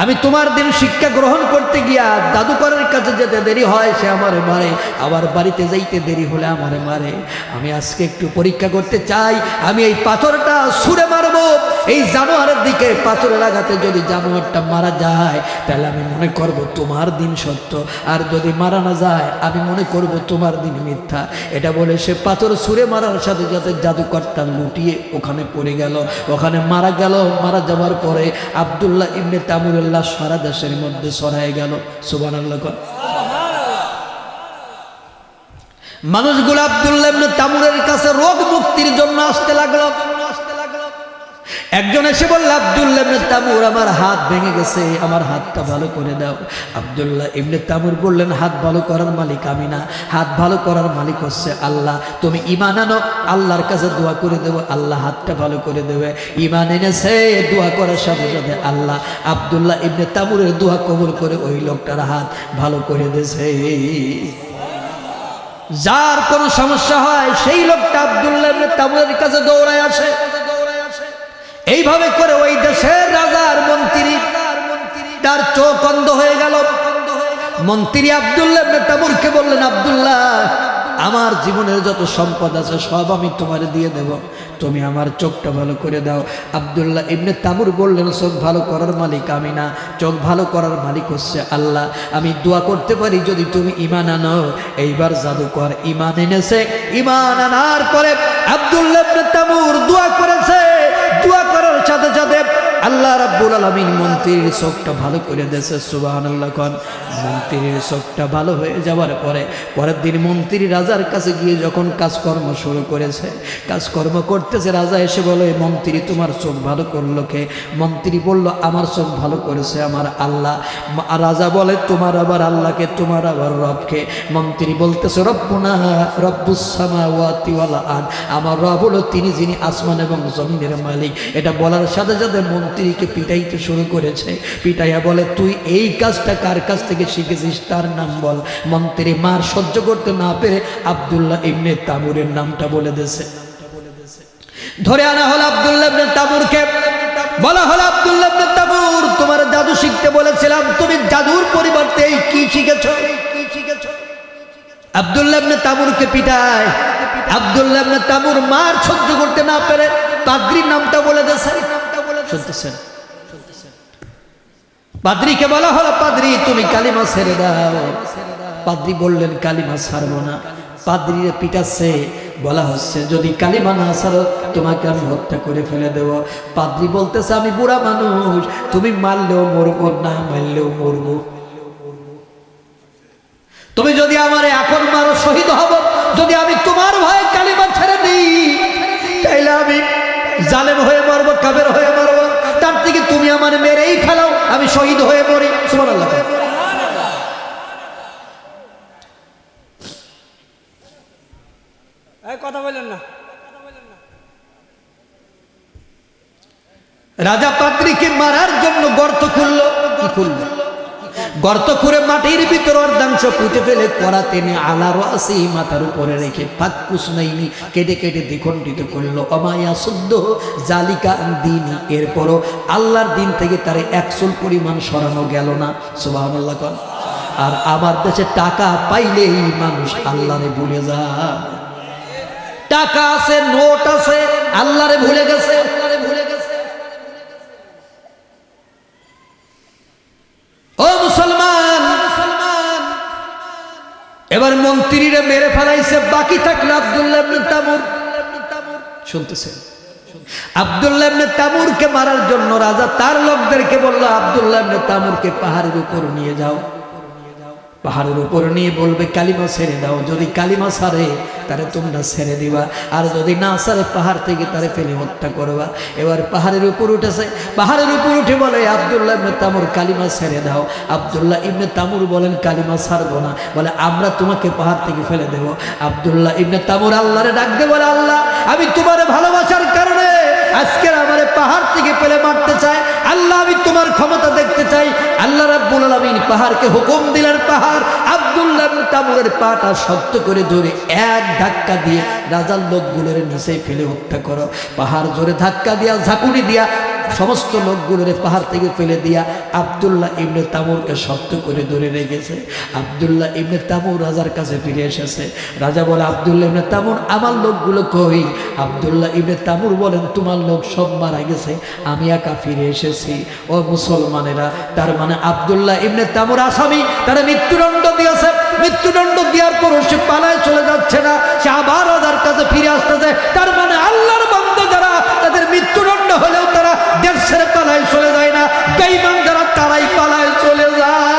আমি তোমার দিন শিক্ষা গ্রহণ করতে গিয়া জাদুকরের কাছে যেতে দেরি হয়, সে আমারে মারে। আবার বাড়িতে যাইতে দেরি হলে আমারে মারে। আমি আজকে একটু পরীক্ষা করতে চাই, আমি এই পাথরটা ছুঁড়ে মারবো এই জানোয়ারের দিকে। পাথরের আঘাতে যদি জানোয়ারটা মারা যায় তাহলে আমি মনে করব তোমার দিন সত্য, আর যদি মারা না যায় আমি মনে করব তোমার দিন মিথ্যা। এটা বলে সে পাথর ছুঁড়ে মারার সাথে সাথে জাদুকরটা লুটিয়ে ওখানে পড়ে গেল, ওখানে মারা গেল। মারা যাওয়ার পরে আব্দুল্লাহ ইবনে তামুরের লাশ সারা দেশের মধ্যে ছড়ায় গেল। সুবহানাল্লাহ। মানুষগুলো আব্দুল্লাহ ইবনে তামুরের কাছে রোগ মুক্তির জন্য আসতে লাগলো। একজন এসে বলল, আব্দুল্লাহ ইবনে তামুর, আমার হাত ভেঙে গেছে, আমার হাতটা ভালো করে দাও। আব্দুল্লাহ ইবনে তামুর বললেন, হাত ভালো করার মালিক আমি না, হাত ভালো করার মালিক হচ্ছে আল্লাহ। তুমি ঈমান আনো, আল্লাহর কাছে দোয়া করে দেবো, আল্লাহ হাতটা ভালো করে দেবে। ঈমান এনেছে, দোয়া করার সাথে সাথে আল্লাহ আব্দুল্লাহ ইবনে তামুরের দোয়া কবুল করে ওই লোকটার হাত ভালো করে দিয়েছে। যার কোনো সমস্যা হয় সেই লোকটা আব্দুল্লাহ ইবনে তামুরের কাছে দৌড়ায় আসে। এইভাবে করে ওই দেশের রাজার মন্ত্রী তার চোখ অন্ধ হয়ে গেল। মন্ত্রী আব্দুল্লাহ ইবনে তামুরকে বললেন, আব্দুল্লাহ, আমার জীবনের যত সম্পদ আছে সব আমি তোমার দিয়ে দেব, তুমি আমার চোখটা ভালো করে দাও। আব্দুল্লাহ ইবনে তামুর বললেন, চোখ ভালো করার মালিক আমি না, চোখ ভালো করার মালিক হচ্ছে আল্লাহ। আমি দোয়া করতে পারি যদি তুমি ঈমান আনো। এইবার জাদুকর ঈমান এনেছে। ঈমান আনার পরে আব্দুল্লাহ ইবনে তামুর দোয়া করেছে। দোয়া করার সাথে সাথে আল্লাহ রাব্বুল আলামিন মন্ত্রীর চোখটা ভালো করে দিয়েছে। সুবহানাল্লাহ। মন্ত্রীর চোখটা ভালো হয়ে যাওয়ার পরে পরের দিন মন্ত্রী রাজার কাছে গিয়ে যখন কাজকর্ম শুরু করেছে, কাজকর্ম করতেছে, রাজা এসে বলে, মন্ত্রী তোমার চোখ ভালো করলো কে? মন্ত্রী বলল, আমার চোখ ভালো করেছে আমার আল্লাহ। রাজা বলে, তোমার আবার আল্লাহকে, তোমার আবার রবকে? মন্ত্রী বলতেছে, রব্বুনা রব্বুস সামাওয়াতি ওয়াল আরদ, আমার রব হলো তিনি যিনি আসমান এবং জমিনের মালিক। এটা বলার সাথে সাথে মন্ত্রীকে পিটাইতে শুরু করেছে। পিটাইয়া বলে, তুই এই কাজটা কার কাছ থেকে শিখেছিস তার নাম বল। মন্ত্রী মার সহ্য করতে না পেরে আব্দুল্লাহ ইবনে তামুরের নামটা বলে দিয়েছে। ধরে আনা হলো আব্দুল্লাহ ইবনে তামুরকে, বলা হলো, আব্দুল্লাহ ইবনে তামুর, তোমার জাদু শিখতে বলেছিলাম, তুমি জাদুর পরিবর্তে এই কি শিখেছো? আব্দুল্লাহ ইবনে তামুরকে পিটায়। আব্দুল্লাহ ইবনে তামুর মার সহ্য করতে না পেরে পাদ্রীর নামটা বলে দিয়েছে। শুনতেছেন? পাদ্রীকে বলা হলো, পাদ্রী তুমি কালিমা ছেড়ে দাও। পাদ্রী বললেন, কালিমা ছাড়বো না। পাদ্রীরে পিটাচ্ছে, বলা হচ্ছে, যদি কালিমা না ছাড়ো তোমাকে আমি হত্যা করে ফেলে দেব। পাদ্রী বলতেছে, আমি বুড়া মানুষ, তুমি মারলেও মরবো, না মারলেও মরবো। তুমি যদি আমার এখন মারো শহীদ হব, যদি আমি তোমার ভয়ে কালিমা ছেড়ে দিই তাইলে আমি জালেম হয়ে মরবো, কাফের হয়ে মরবো। তার থেকে তুমি আমার মেরেই ফেলাও, আমি শহীদ হয়ে মরি। সুবহানাল্লাহ। কথা বলেন না। রাজা পাদ্রীকে মারার জন্য গর্ত খুলল। কি খুলল? গর্ত করে মাটির ভিতর অর্ধাংশ পুঁতে ফেলে করা টেনে আলা রাসি মাথার উপরে রেখে ফাকুস নাইনি কেটে কেটে দ্বিখণ্ডিত করলো। অমায়া শুদ্ধ জালিকা দিনই। এরপরও আল্লাহর দিন থেকে তার একচুল পরিমাণ সরানো গেল না। সুবহানাল্লাহ। আর আমার দেশে টাকা পাইলেই মানুষ আল্লাহরে ভুলে যায়। টাকা আছে, নোট আছে, আল্লাহরে ভুলে গেছে। ও মুসলমান, এবার মন্ত্রীরা মেরে ফেলাইছে, বাকি থাকলো আব্দুল্লাহ ইবনে তামুর। শুনতেছেন? আব্দুল্লাহ ইবনে তামুরকে মারার জন্য রাজা তার লোকদেরকে বলল, আব্দুল্লাহ ইবনে তামুরকে পাহাড়ের উপর নিয়ে যাও। পাহাড়ের উপর নিয়ে বলবে কালিমা ছেড়ে দাও। যদি কালিমা ছাড়ে তারে তোমরা ছেড়ে দিবা, আর যদি না ছাড়ে পাহাড় থেকে তারে ফেলে হত্যা করবা। এবার পাহাড়ের উপর উঠেছে, পাহাড়ের উপর উঠে বলে আব্দুল্লাহ ইবনে তামুর কালিমা ছেড়ে দাও। আব্দুল্লাহ ইবনে তামুর বলেন কালিমা ছাড়বো না। বলে আমরা তোমাকে পাহাড় থেকে ফেলে দেব। আব্দুল্লাহ ইবনে তামুর আল্লাহরে ডাক দিয়ে বলে, আল্লাহ আমি তোমারে ভালোবাসার কারণে আজকের আমারে পাহাড় থেকে ফেলে মারতে চাই। আল্লাহ আমি তোমার ক্ষমতা দেখতে চাই। আল্লাহ রাব্বুল আলামিন পাহাড়কে হুকুম দিলেন, পাহাড় আব্দুল্লাহ ইবনে তামুরের পাটা শক্ত করে ধরে এক ধাক্কা দিয়ে রাজার লোকগুলোর নিচে ফেলে হত্যা করো। পাহাড় জোরে ধাক্কা দিয়া ঝাঁকুনি দিয়া সমস্ত লোকগুলোরে পাহাড় থেকে ফেলে দিয়া আব্দুল্লাহ ইবনে তামুরকে শক্ত করে ধরে রেখেছে। আব্দুল্লাহ ইবনে তামুর রাজার কাছে ফিরে এসেছে। রাজা বলে, আব্দুল্লাহ ইবনে তামুর আমার লোকগুলো কই? আব্দুল্লাহ ইবনে তামুর বলেন, তোমার লোক সব মারা গেছে, আমি একা ফিরে এসেছি। ও মুসলমানেরা, তার মানে আব্দুল্লাহ ইবনে তামুর আসামি, তারা মৃত্যুদণ্ড দিয়েছে। মৃত্যুদণ্ড দেওয়ার পরও সে পালায় চলে যাচ্ছে না, সে আবার রাজার কাছে ফিরে আসতেছে। তার মানে আল্লাহর বান্দা যারা, তাদের মৃত্যুদণ্ড হলেও তারা দেশ ছেড়ে পালায় চলে যায় না। বেঈমান যারা, তারাই পালায় চলে যায়।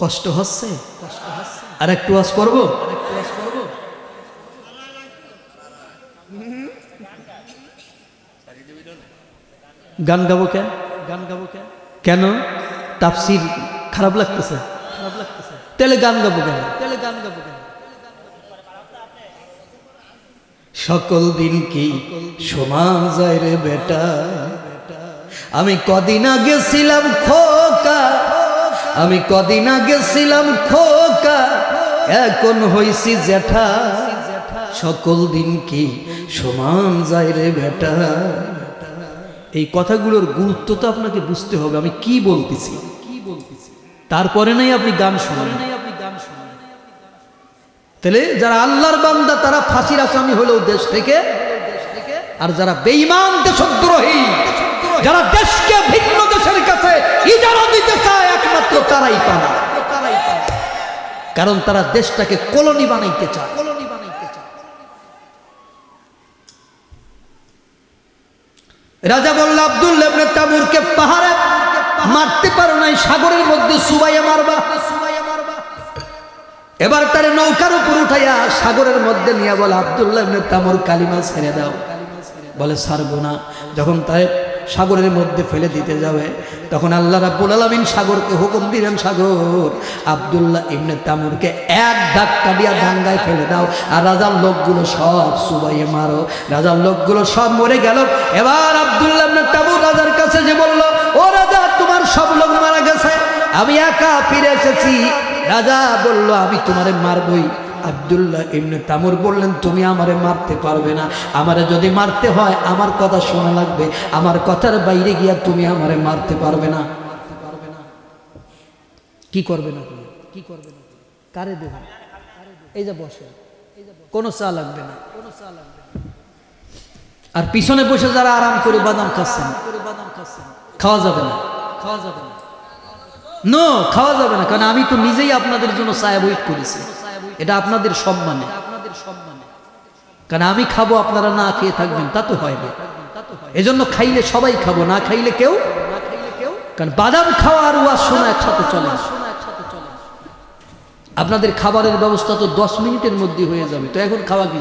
কষ্ট হচ্ছে, আর একটু ওয়াজ করব। গান গাবো কেন? কেন? তাফসীর খারাপ লাগতেছে? তাহলে গান গাবো কেন? সকল দিন কি সমান যায় রে বেটা, আমি কদিন আগে ছিলাম খোকা, আমি কদিন আগে ছিলাম খোকা, এখন হইছি জ্যাঠা। সকল দিন কি সমান যায় রে বেটা। এই কথাগুলোর গুরুত্ব তো আপনাকে বুঝতে হবে, আমি কি বলতেছি। তারপরে নাই আপনি গান শুনেন। তাহলে যারা আল্লাহর বান্দা তারা ফাঁসির আসামি হলেও দেশ থেকে, আর যারা বেঈমান দেশদ্রোহী, যারা দেশকে ভিন্ন দেশের কাছে ইজারা দিতে চায়, একমাত্র তারাই পারে, কারণ তারা দেশটাকে কলোনি বানাইতে চায়। রাজা বলল, আব্দুল্লাহ ইবনে তামুরকে পাহাড়ে মারতে পারো নাই, সাগরের মধ্যে সুবাইয়া মারবা। এবার তারে নৌকার উপর উঠাইয়া সাগরের মধ্যে নিয়ে বলে, আব্দুল্লাহ ইবনে তামুর কালিমা ছেড়ে দাও। বলে ছাড়বো না। যখন তাই সাগরের মধ্যে ফেলে দিতে যাবে, তখন আল্লাহ রাব্বুল আলামিন সাগরকে হুকুম দিলেন, সাগর আব্দুল্লাহ ইবনে তামুরকে এক ধাক্কা দিয়া ডাঙ্গায় ফেলে দাও, আর রাজার লোকগুলো সব সুবাইয়ে মারো। রাজার লোকগুলো সব মরে গেল। এবার আব্দুল্লাহ ইবনে তামুর রাজার কাছে যে বলল, ও রাজা, তোমার সব লোক মারা গেছে, আমি একা ফিরে এসেছি। রাজা বলল, আমি তোমারে মারবই। আব্দুল্লাহ ইবনে তামুর বললেন, তুমি আমারে মারতে পারবে না, আমারে যদি মারতে হয় আমার কথা শোনা লাগবে, আমার কথার বাইরে গিয়া তুমি আমারে মারতে পারবে না। কি করবে না? কারে দেবে? এই যে বসে, কোনো চা লাগবে না। আর পিছনে বসে যারা আরাম করে বাদাম খাচ্ছেন, খাওয়া যাবে না, খাওয়া যাবে না, কারণ আমি তো নিজেই আপনাদের জন্য চায় ওয়েট করেছি। এটা আপনাদের সম্মানে, কারণ আমি খাবো, আপনারা না খেয়ে থাকবেন, তা তো হয় না। এজন্য খাইলে সবাই খাবো, না খাইলে কেউ। কারণ বাদাম খাওয়া আর ওয়াজ শোনা একসাথে চলে। আপনাদের খাবারের ব্যবস্থা তো 10 মিনিটের মধ্যে হয়ে যাবে, তো এখন খাওয়া কি?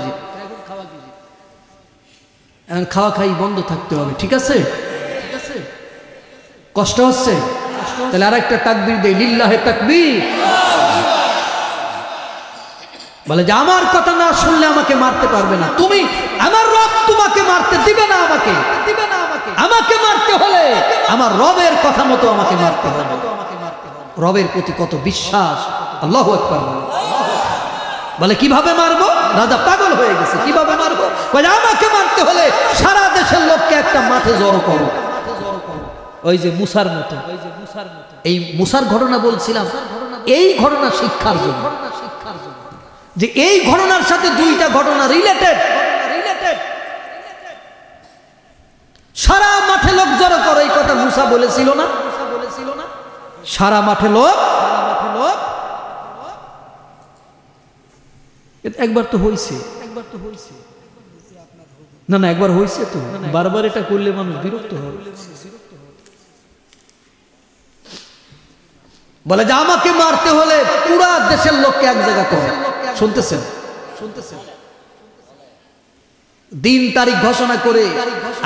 এখন খাওয়া খাই বন্ধ থাকতে হবে, ঠিক আছে? কষ্ট হচ্ছে? তাহলে আরেকটা তাকবীর দেই, লিল্লাহে তাকবীর। বলে যে আমার কথা না শুনলে আমাকে মারতে পারবে না তুমি, আমার রব তোমাকে মারতে দিবে না, আমাকে মারতে হলে আমার রবের কথা মতো আমাকে মারতে হবে। রবের প্রতি কত বিশ্বাস! আল্লাহু আকবার। বলে কিভাবে মারবো? রাজা পাগল হয়ে গেছে, কিভাবে মারবো? বলে আমাকে মারতে হলে সারা দেশের লোককে একটা মাঠে জড়ো করো, ওই যে মুসার মতো। এই মুসার ঘটনা বলছিলাম, এই ঘটনা শিক্ষার জন্য, যে এই ঘটনার সাথে দুইটা ঘটনা রিলেটেড। সারা মাঠে লোক জড়ো করো, এই কথা মুসা বলেছিল না? সারা মাঠে লোক। একবার তো হয়েছে, না না একবার হয়েছে তো, বারবার এটা করলে মানুষ বিরক্ত হবে। বলে যে আমাকে মারতে হলে পুরা দেশের লোককে এক জায়গা করো। শুনতেছেন? দিন তারিখ ঘোষণা করে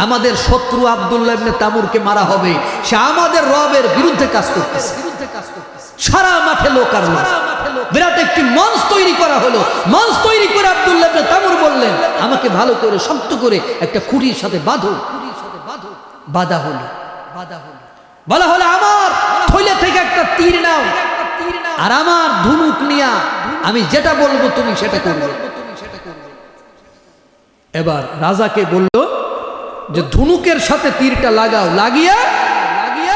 আমাদের শত্রু আব্দুল্লাহ ইবনে তামুরকে মারা হবে, সে আমাদের রবের বিরুদ্ধে কাজ করতেছে। সারা মাঠে লোক আর লোক, বিরাট একটি মঞ্চ তৈরি করা হলো। মঞ্চ তৈরি করে আব্দুল্লাহ ইবনে তামুর বললেন, আমাকে ভালো করে শক্ত করে একটা খুঁটির সাথে বাঁধো। বাঁধা হলো। বলা হলো আমার থইলে থেকে একটা তীর নাও, আর আমার ধনুক নিয়া আমি যেটা বলবো তুমি সেটা করবে। এবার রাজাকে বলল যে ধনুকের সাথে তীরটা লাগাও, লাগিয়া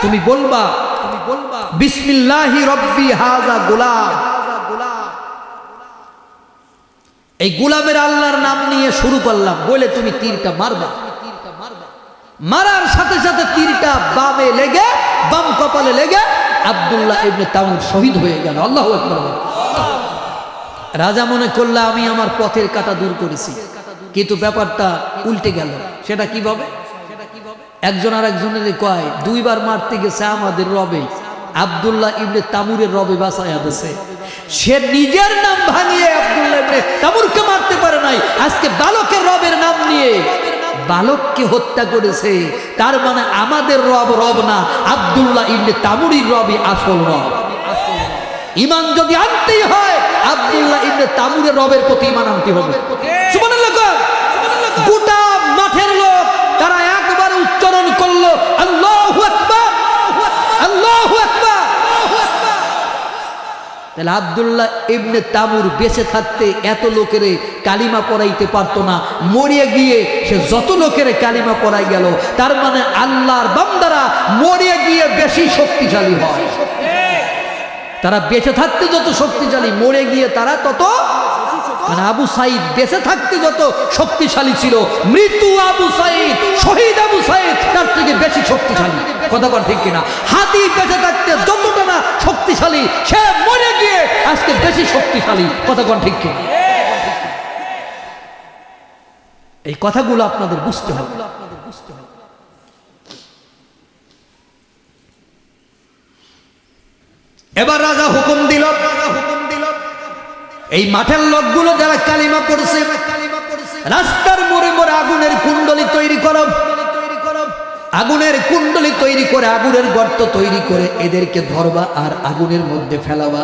তুমি বলবা বিসমিল্লাহি রব্বি হাযা গোলাম। এই গোলামের আল্লাহর নাম নিয়ে শুরু করলাম বলে তুমি তীরটা মারবা। মারার সাথে সাথে তীরটা বামে লেগে, বাম কপালে লেগে আব্দুল্লাহ ইবনে তামুর শহীদ হয়ে গেল। আল্লাহু আকবার। রাজা মনে করলো আমি আমার পথের কাঁটা দূর করেছি, কিন্তু ব্যাপারটা উল্টে গেল। সেটা কিভাবে? একজন আর একজনের কয় দুইবার মারতে গেছে আমাদের রবে, আব্দুল্লাহ ইবনে তামুরের রবে বাঁচায়া দিয়েছে। সে নিজের নাম ভাঙিয়ে আব্দুল্লাহ ইবনে তামুরকে মারতে পারে নাই, আজকে বালকের রবের নাম নিয়ে বালককে হত্যা করেছে। তার মানে আমাদের রব রব না, আব্দুল্লাহ ইবনে তামুরির রবই আসল রব। ঈমান যদি আনতেই হয় আব্দুল্লাহ ইবনে তামুরের রবের প্রতি ঈমান আনতে হবে। সুবহানাল্লাহ। গোটা মাঠের লোক তারা একবার উচ্চারণ করলো আল্লাহু আকবার, আল্লাহু আকবার। তাহলে আব্দুল্লাহ ইবনে তামুর বেঁচে থাকতে এত লোকের কালিমা পড়াইতে পারতো না, মরিয়ে গিয়ে সে যত লোকের কালিমা পড়াই গেল। তার মানে আল্লাহর বান্দারা মরিয়ে গিয়ে বেশি শক্তিশালী হয়। তারা বেঁচে থাকতে যত শক্তিশালী, মরে গিয়ে তারা তত, মানে আবু সাইদ বেঁচে থাকতে যত শক্তিশালী ছিল, মৃত্যু আবু সাইদ, শহীদ আবু সাইদ তার থেকে বেশি শক্তিশালী। কথা বল ঠিক কিনা? হাতি বেঁচে থাকতে যতটা না শক্তিশালী, সে মরে গিয়ে আজকে বেশি শক্তিশালী। কথা বল ঠিক কিনা? এই কথাগুলো আপনাদের বুঝতে হবে। এবার রাজা হুকুম দিল, এই মাঠের লোকগুলো যারা কালিমা পড়ছে রাস্তার মোড়ে মোড়ে আগুনের কুণ্ডলী তৈরি করো, আগুনের কুণ্ডলী তৈরি করে আগুনের গর্ত তৈরি করে এদেরকে ধরবা আর আগুনের মধ্যে ফেলাবা।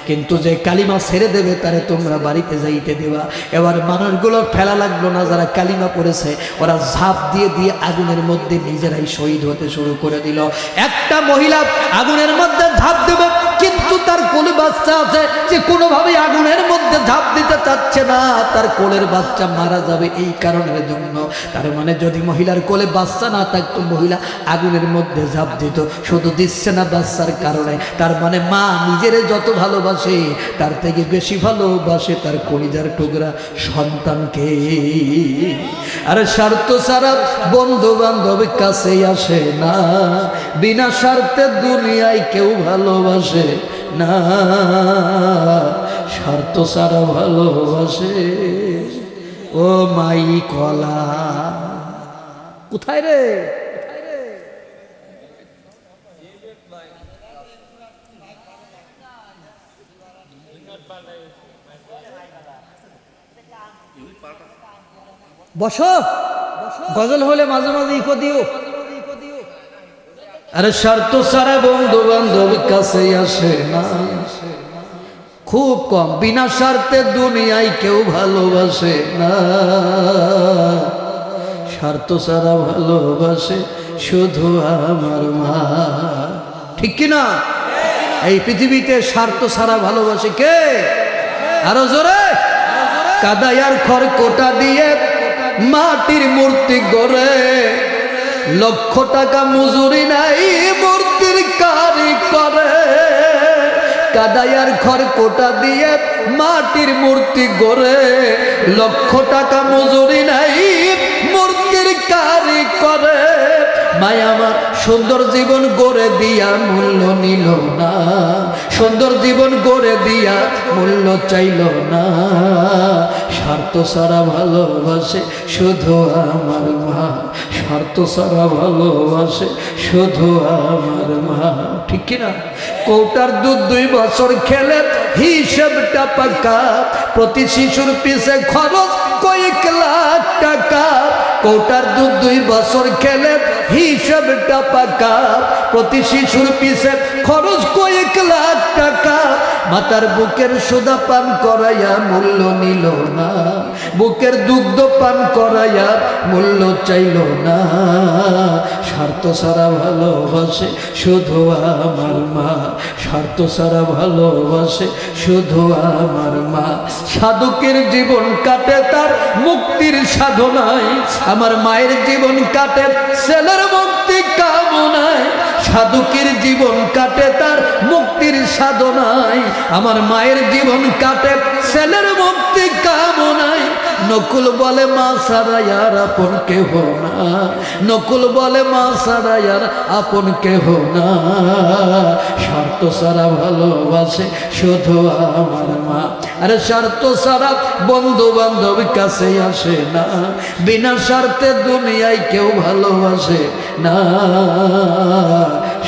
কিন্তু যে কালিমা ছেড়ে দেবে তারে তোমরা বাড়িতে যাইতে দেবা। এবার মানুষগুলো ফেলা লাগলো না, যারা কালিমা পড়েছে ওরা ঝাঁপ দিয়ে দিয়ে আগুনের মধ্যে নিজেরাই শহীদ হতে শুরু করে দিল। একটা মহিলা আগুনের মধ্যে ঝাঁপ দেবে, কিন্তু তার কোলে বাচ্চা আছে, যে কোনোভাবে আগুনের মধ্যে ঝাঁপ দিতে চাচ্ছে না, তার কোলের বাচ্চা মারা যাবে এই কারণের জন্য। তার মানে যদি মহিলার কোলে বাচ্চা না থাকতো মহিলা আগুনের মধ্যে ঝাঁপ দিত, শুধু দিচ্ছে না বাচ্চার কারণে। তার মানে মা নিজের যত ভালোবাসে তার থেকে বেশি ভালোবাসে তার কলিজার টুকরা সন্তানকে। আর স্বার্থ ছাড়া বন্ধু বান্ধব কাছে আসে না, বিনা স্বার্থে দুনিয়ায় কেউ ভালোবাসে না, স্বার্থ ছাড়া ভালোবাসে ও মাই কলা। কোথায় রে? বসো, গজল হলে মাঝে মাঝে ইকো দিও। আরে স্বার্থ ছাড়া বন্ধু বান্ধব কাছে আসে না, খুব কম। বিনা স্বার্থে দুনিয়ায় কেউ ভালোবাসে না, স্বার্থ ছাড়া ভালোবাসে শুধু আমার মা। ঠিক কিনা? এই পৃথিবীতে স্বার্থ ছাড়া ভালোবাসে কে? আরো জোরে। কাদায়ার খড়কোটা দিয়ে মাটির মূর্তি গড়ে, লক্ষ টাকা মজুরি নাই মূর্তির কারিগরে। কাদায়ার খড়কোটা দিয়ে মাটির মূর্তি গড়ে, লক্ষ টাকা মজুরি নাই মূর্তির কারিগরে। মায়া আমার সুন্দর জীবন গড়ে দিয়া মূল্য নিল না, সুন্দর জীবন গড়ে দিয়া মূল্য চাইল না। স্বার্থ ছাড়া ভালোবাসে শুধু আমার মা, স্বার্থ ছাড়া ভালোবাসে শুধু আমার মা। ঠিক কিনা? কৌটার দুধ 2 বছর খেলে হিসেবটা পাকা, প্রতি শিশুর পিছে খরচ কয়েক লাখ টাকা। কৌটার দুধ 2 বছর খেলে হিসেবটা পাকা, প্রতি শিশুর পিছে খরচ কয়েক লাখ টাকা। মাতার বুকের সুধা পান করাইয়া মূল্য নিল না, বুকের দুগ্ধ পান করাইয়া মূল্য চাইল না। স্বার্থ ছাড়া ভালোবাসে শুধু আমার মা, স্বার্থ ছাড়া ভালোবাসে শুধু আমার মা। সাধকের জীবন কাটে তার মুক্তির সাধনায়, আমার মায়ের জীবন কাটে ছেলের মুক্তি কামনায়। সাধকের জীবন কাটে তার মুক্তির সাধনায়, আমার মায়ের জীবন কাটে ছেলের মুক্তি কামনায়। নকুল বলে মা ছাড়া আর আপন কেহ না, নকুল বলে মা ছাড়া আর আপন কেহ না। স্বার্থ ছাড়া ভালোবাসে শুধু আমার মা। আরে স্বার্থ ছাড়া বন্ধু বান্ধব কাছে আসে না, বিনা স্বার্থে দুনিয়ায় কেউ ভালোবাসে না।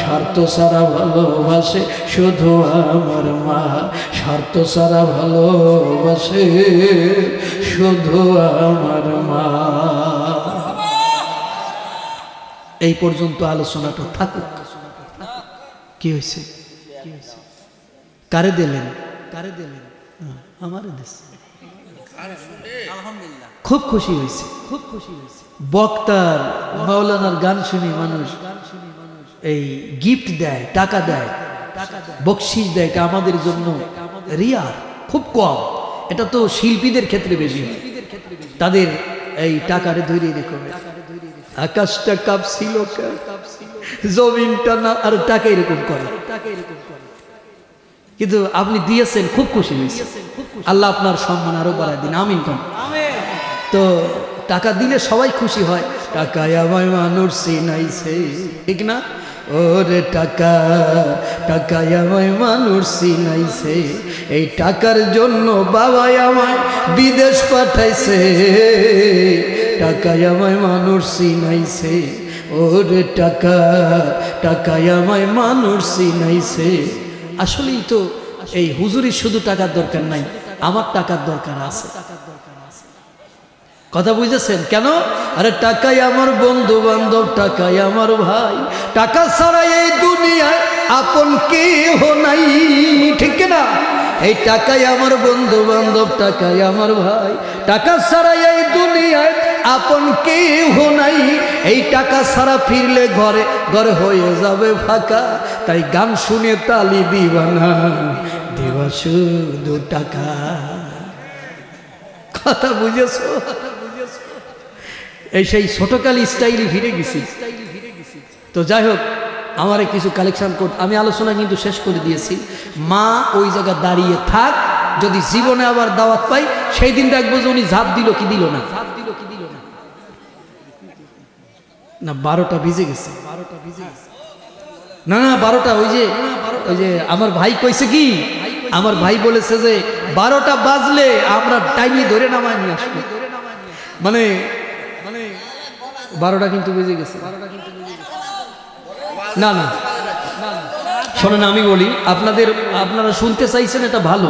স্বার্থ ছাড়া ভালোবাসে শুধু আমার মা, স্বার্থ ছাড়া ভালোবাসে শুধু আমার মা। এই পর্যন্ত আলোচনাটা থাকুক। কি হয়েছে? কারে দিলেন? কারে দিলেন? আমারে দিছে। খুব খুশি হয়েছে, খুব খুশি হয়েছে। বক্তার মাওলানার গান শুনি মানুষ এই গিফট দেয়, টাকা দেয়, বকশিস দেয়। এটা আমাদের জন্য রিয়ার, খুব কম। এটা তো শিল্পীদের ক্ষেত্রে বেশি হয়, তাদের এই টাকারে ধরে রেখে। আকাশটা কাঁপছিল, জমিনটা না, আর টাকা এরকম করে। কিন্তু আপনি দিয়েছেন, খুব খুশি হয়েছে। আল্লাহ আপনার সম্মান আরো বাড়ায় দিন, আমিন। তো টাকা দিলে সবাই খুশি হয়। টাকায় আমায় মানুষ চিনাইছে, ঠিক না? ওরে টাকা, টাকায় আমায় মানুষ চিনাইছে, এই টাকার জন্য বাবা আমায় বিদেশ পাঠাইছে। টাকায় আমায় মানুষ চিনাইছে, ওরে টাকা, টাকায় আমায় মানুষ চিনাইছে। আসলেই তো এই হুজুরির শুধু টাকার দরকার নাই, আমার টাকার দরকার আছে। কথা বুঝেছেন? কেন? আরে টাকাই আমার বন্ধু বান্ধব, টাকাই আমার ভাই, টাকা ছাড়া এই দুনিয়ায় আপন কেহ নাই। ঠিক না? এই টাকাই আমার বন্ধু বান্ধব, টাকাই আমার ভাই, টাকা ছাড়া এই দুনিয়ায় আপন কেহ নাই। এই টাকা ছাড়া ফিরলে ঘরে ঘরে হয়ে যাবে ফাঁকা, তাই গান শুনে তালি দিবা না, দিবা শুধু টাকা। কথা বুঝেছো? এই সেই ছোটকালী স্টাইলে ফিরে গেছি। তো যাই হোক, আমার কিছু কালেকশন কোড আমি আলোচনা কিন্তু শেষ করে দিয়েছি। মা ওই জায়গায় দাঁড়িয়ে থাক, যদি জীবনে আবার দাওয়াত পাই সেই দিন দেখবো যে উনি ঝাঁপ দিল কি দিল না। না 12টা ভিজে গেছে, 12টা ভিজে গেছে। না না 12টা, ওই যে আমার ভাই কইছে কি, আমার ভাই বলেছে যে 12টা বাজলে আমরা টাইমে ধরে নামায় নিয়ে আসবো। মানে 12টা কিন্তু বেজে গেছে। না না শোনেন, আমি বলি আপনারা শুনতে চাইছেন, এটা ভালো,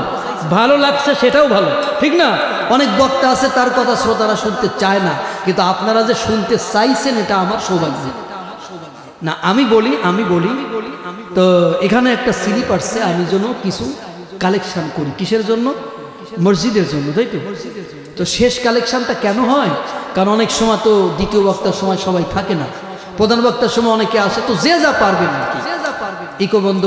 ভালো লাগছে সেটাও ভালো, ঠিক না? অনেক বক্তা আছে তার কথা শ্রোতারা শুনতে চায় না, কিন্তু আপনারা যে শুনতে চাইছেন এটা আমার সৌভাগ্য। না আমি বলি তো এখানে একটা স্লিপ আসছে, আমি যেন কিছু কালেকশন করি। কিসের জন্য? মসজিদের জন্য, তাই তো? তো শেষ কালেকশনটা কেন হয়? কারণ অনেক সময় তো দ্বিতীয় বক্তার সময় সবাই থাকে না, প্রধান বক্তার সময় অনেকে আসে, তো যে যা পারবেন আর কি। ইকো বন্ধু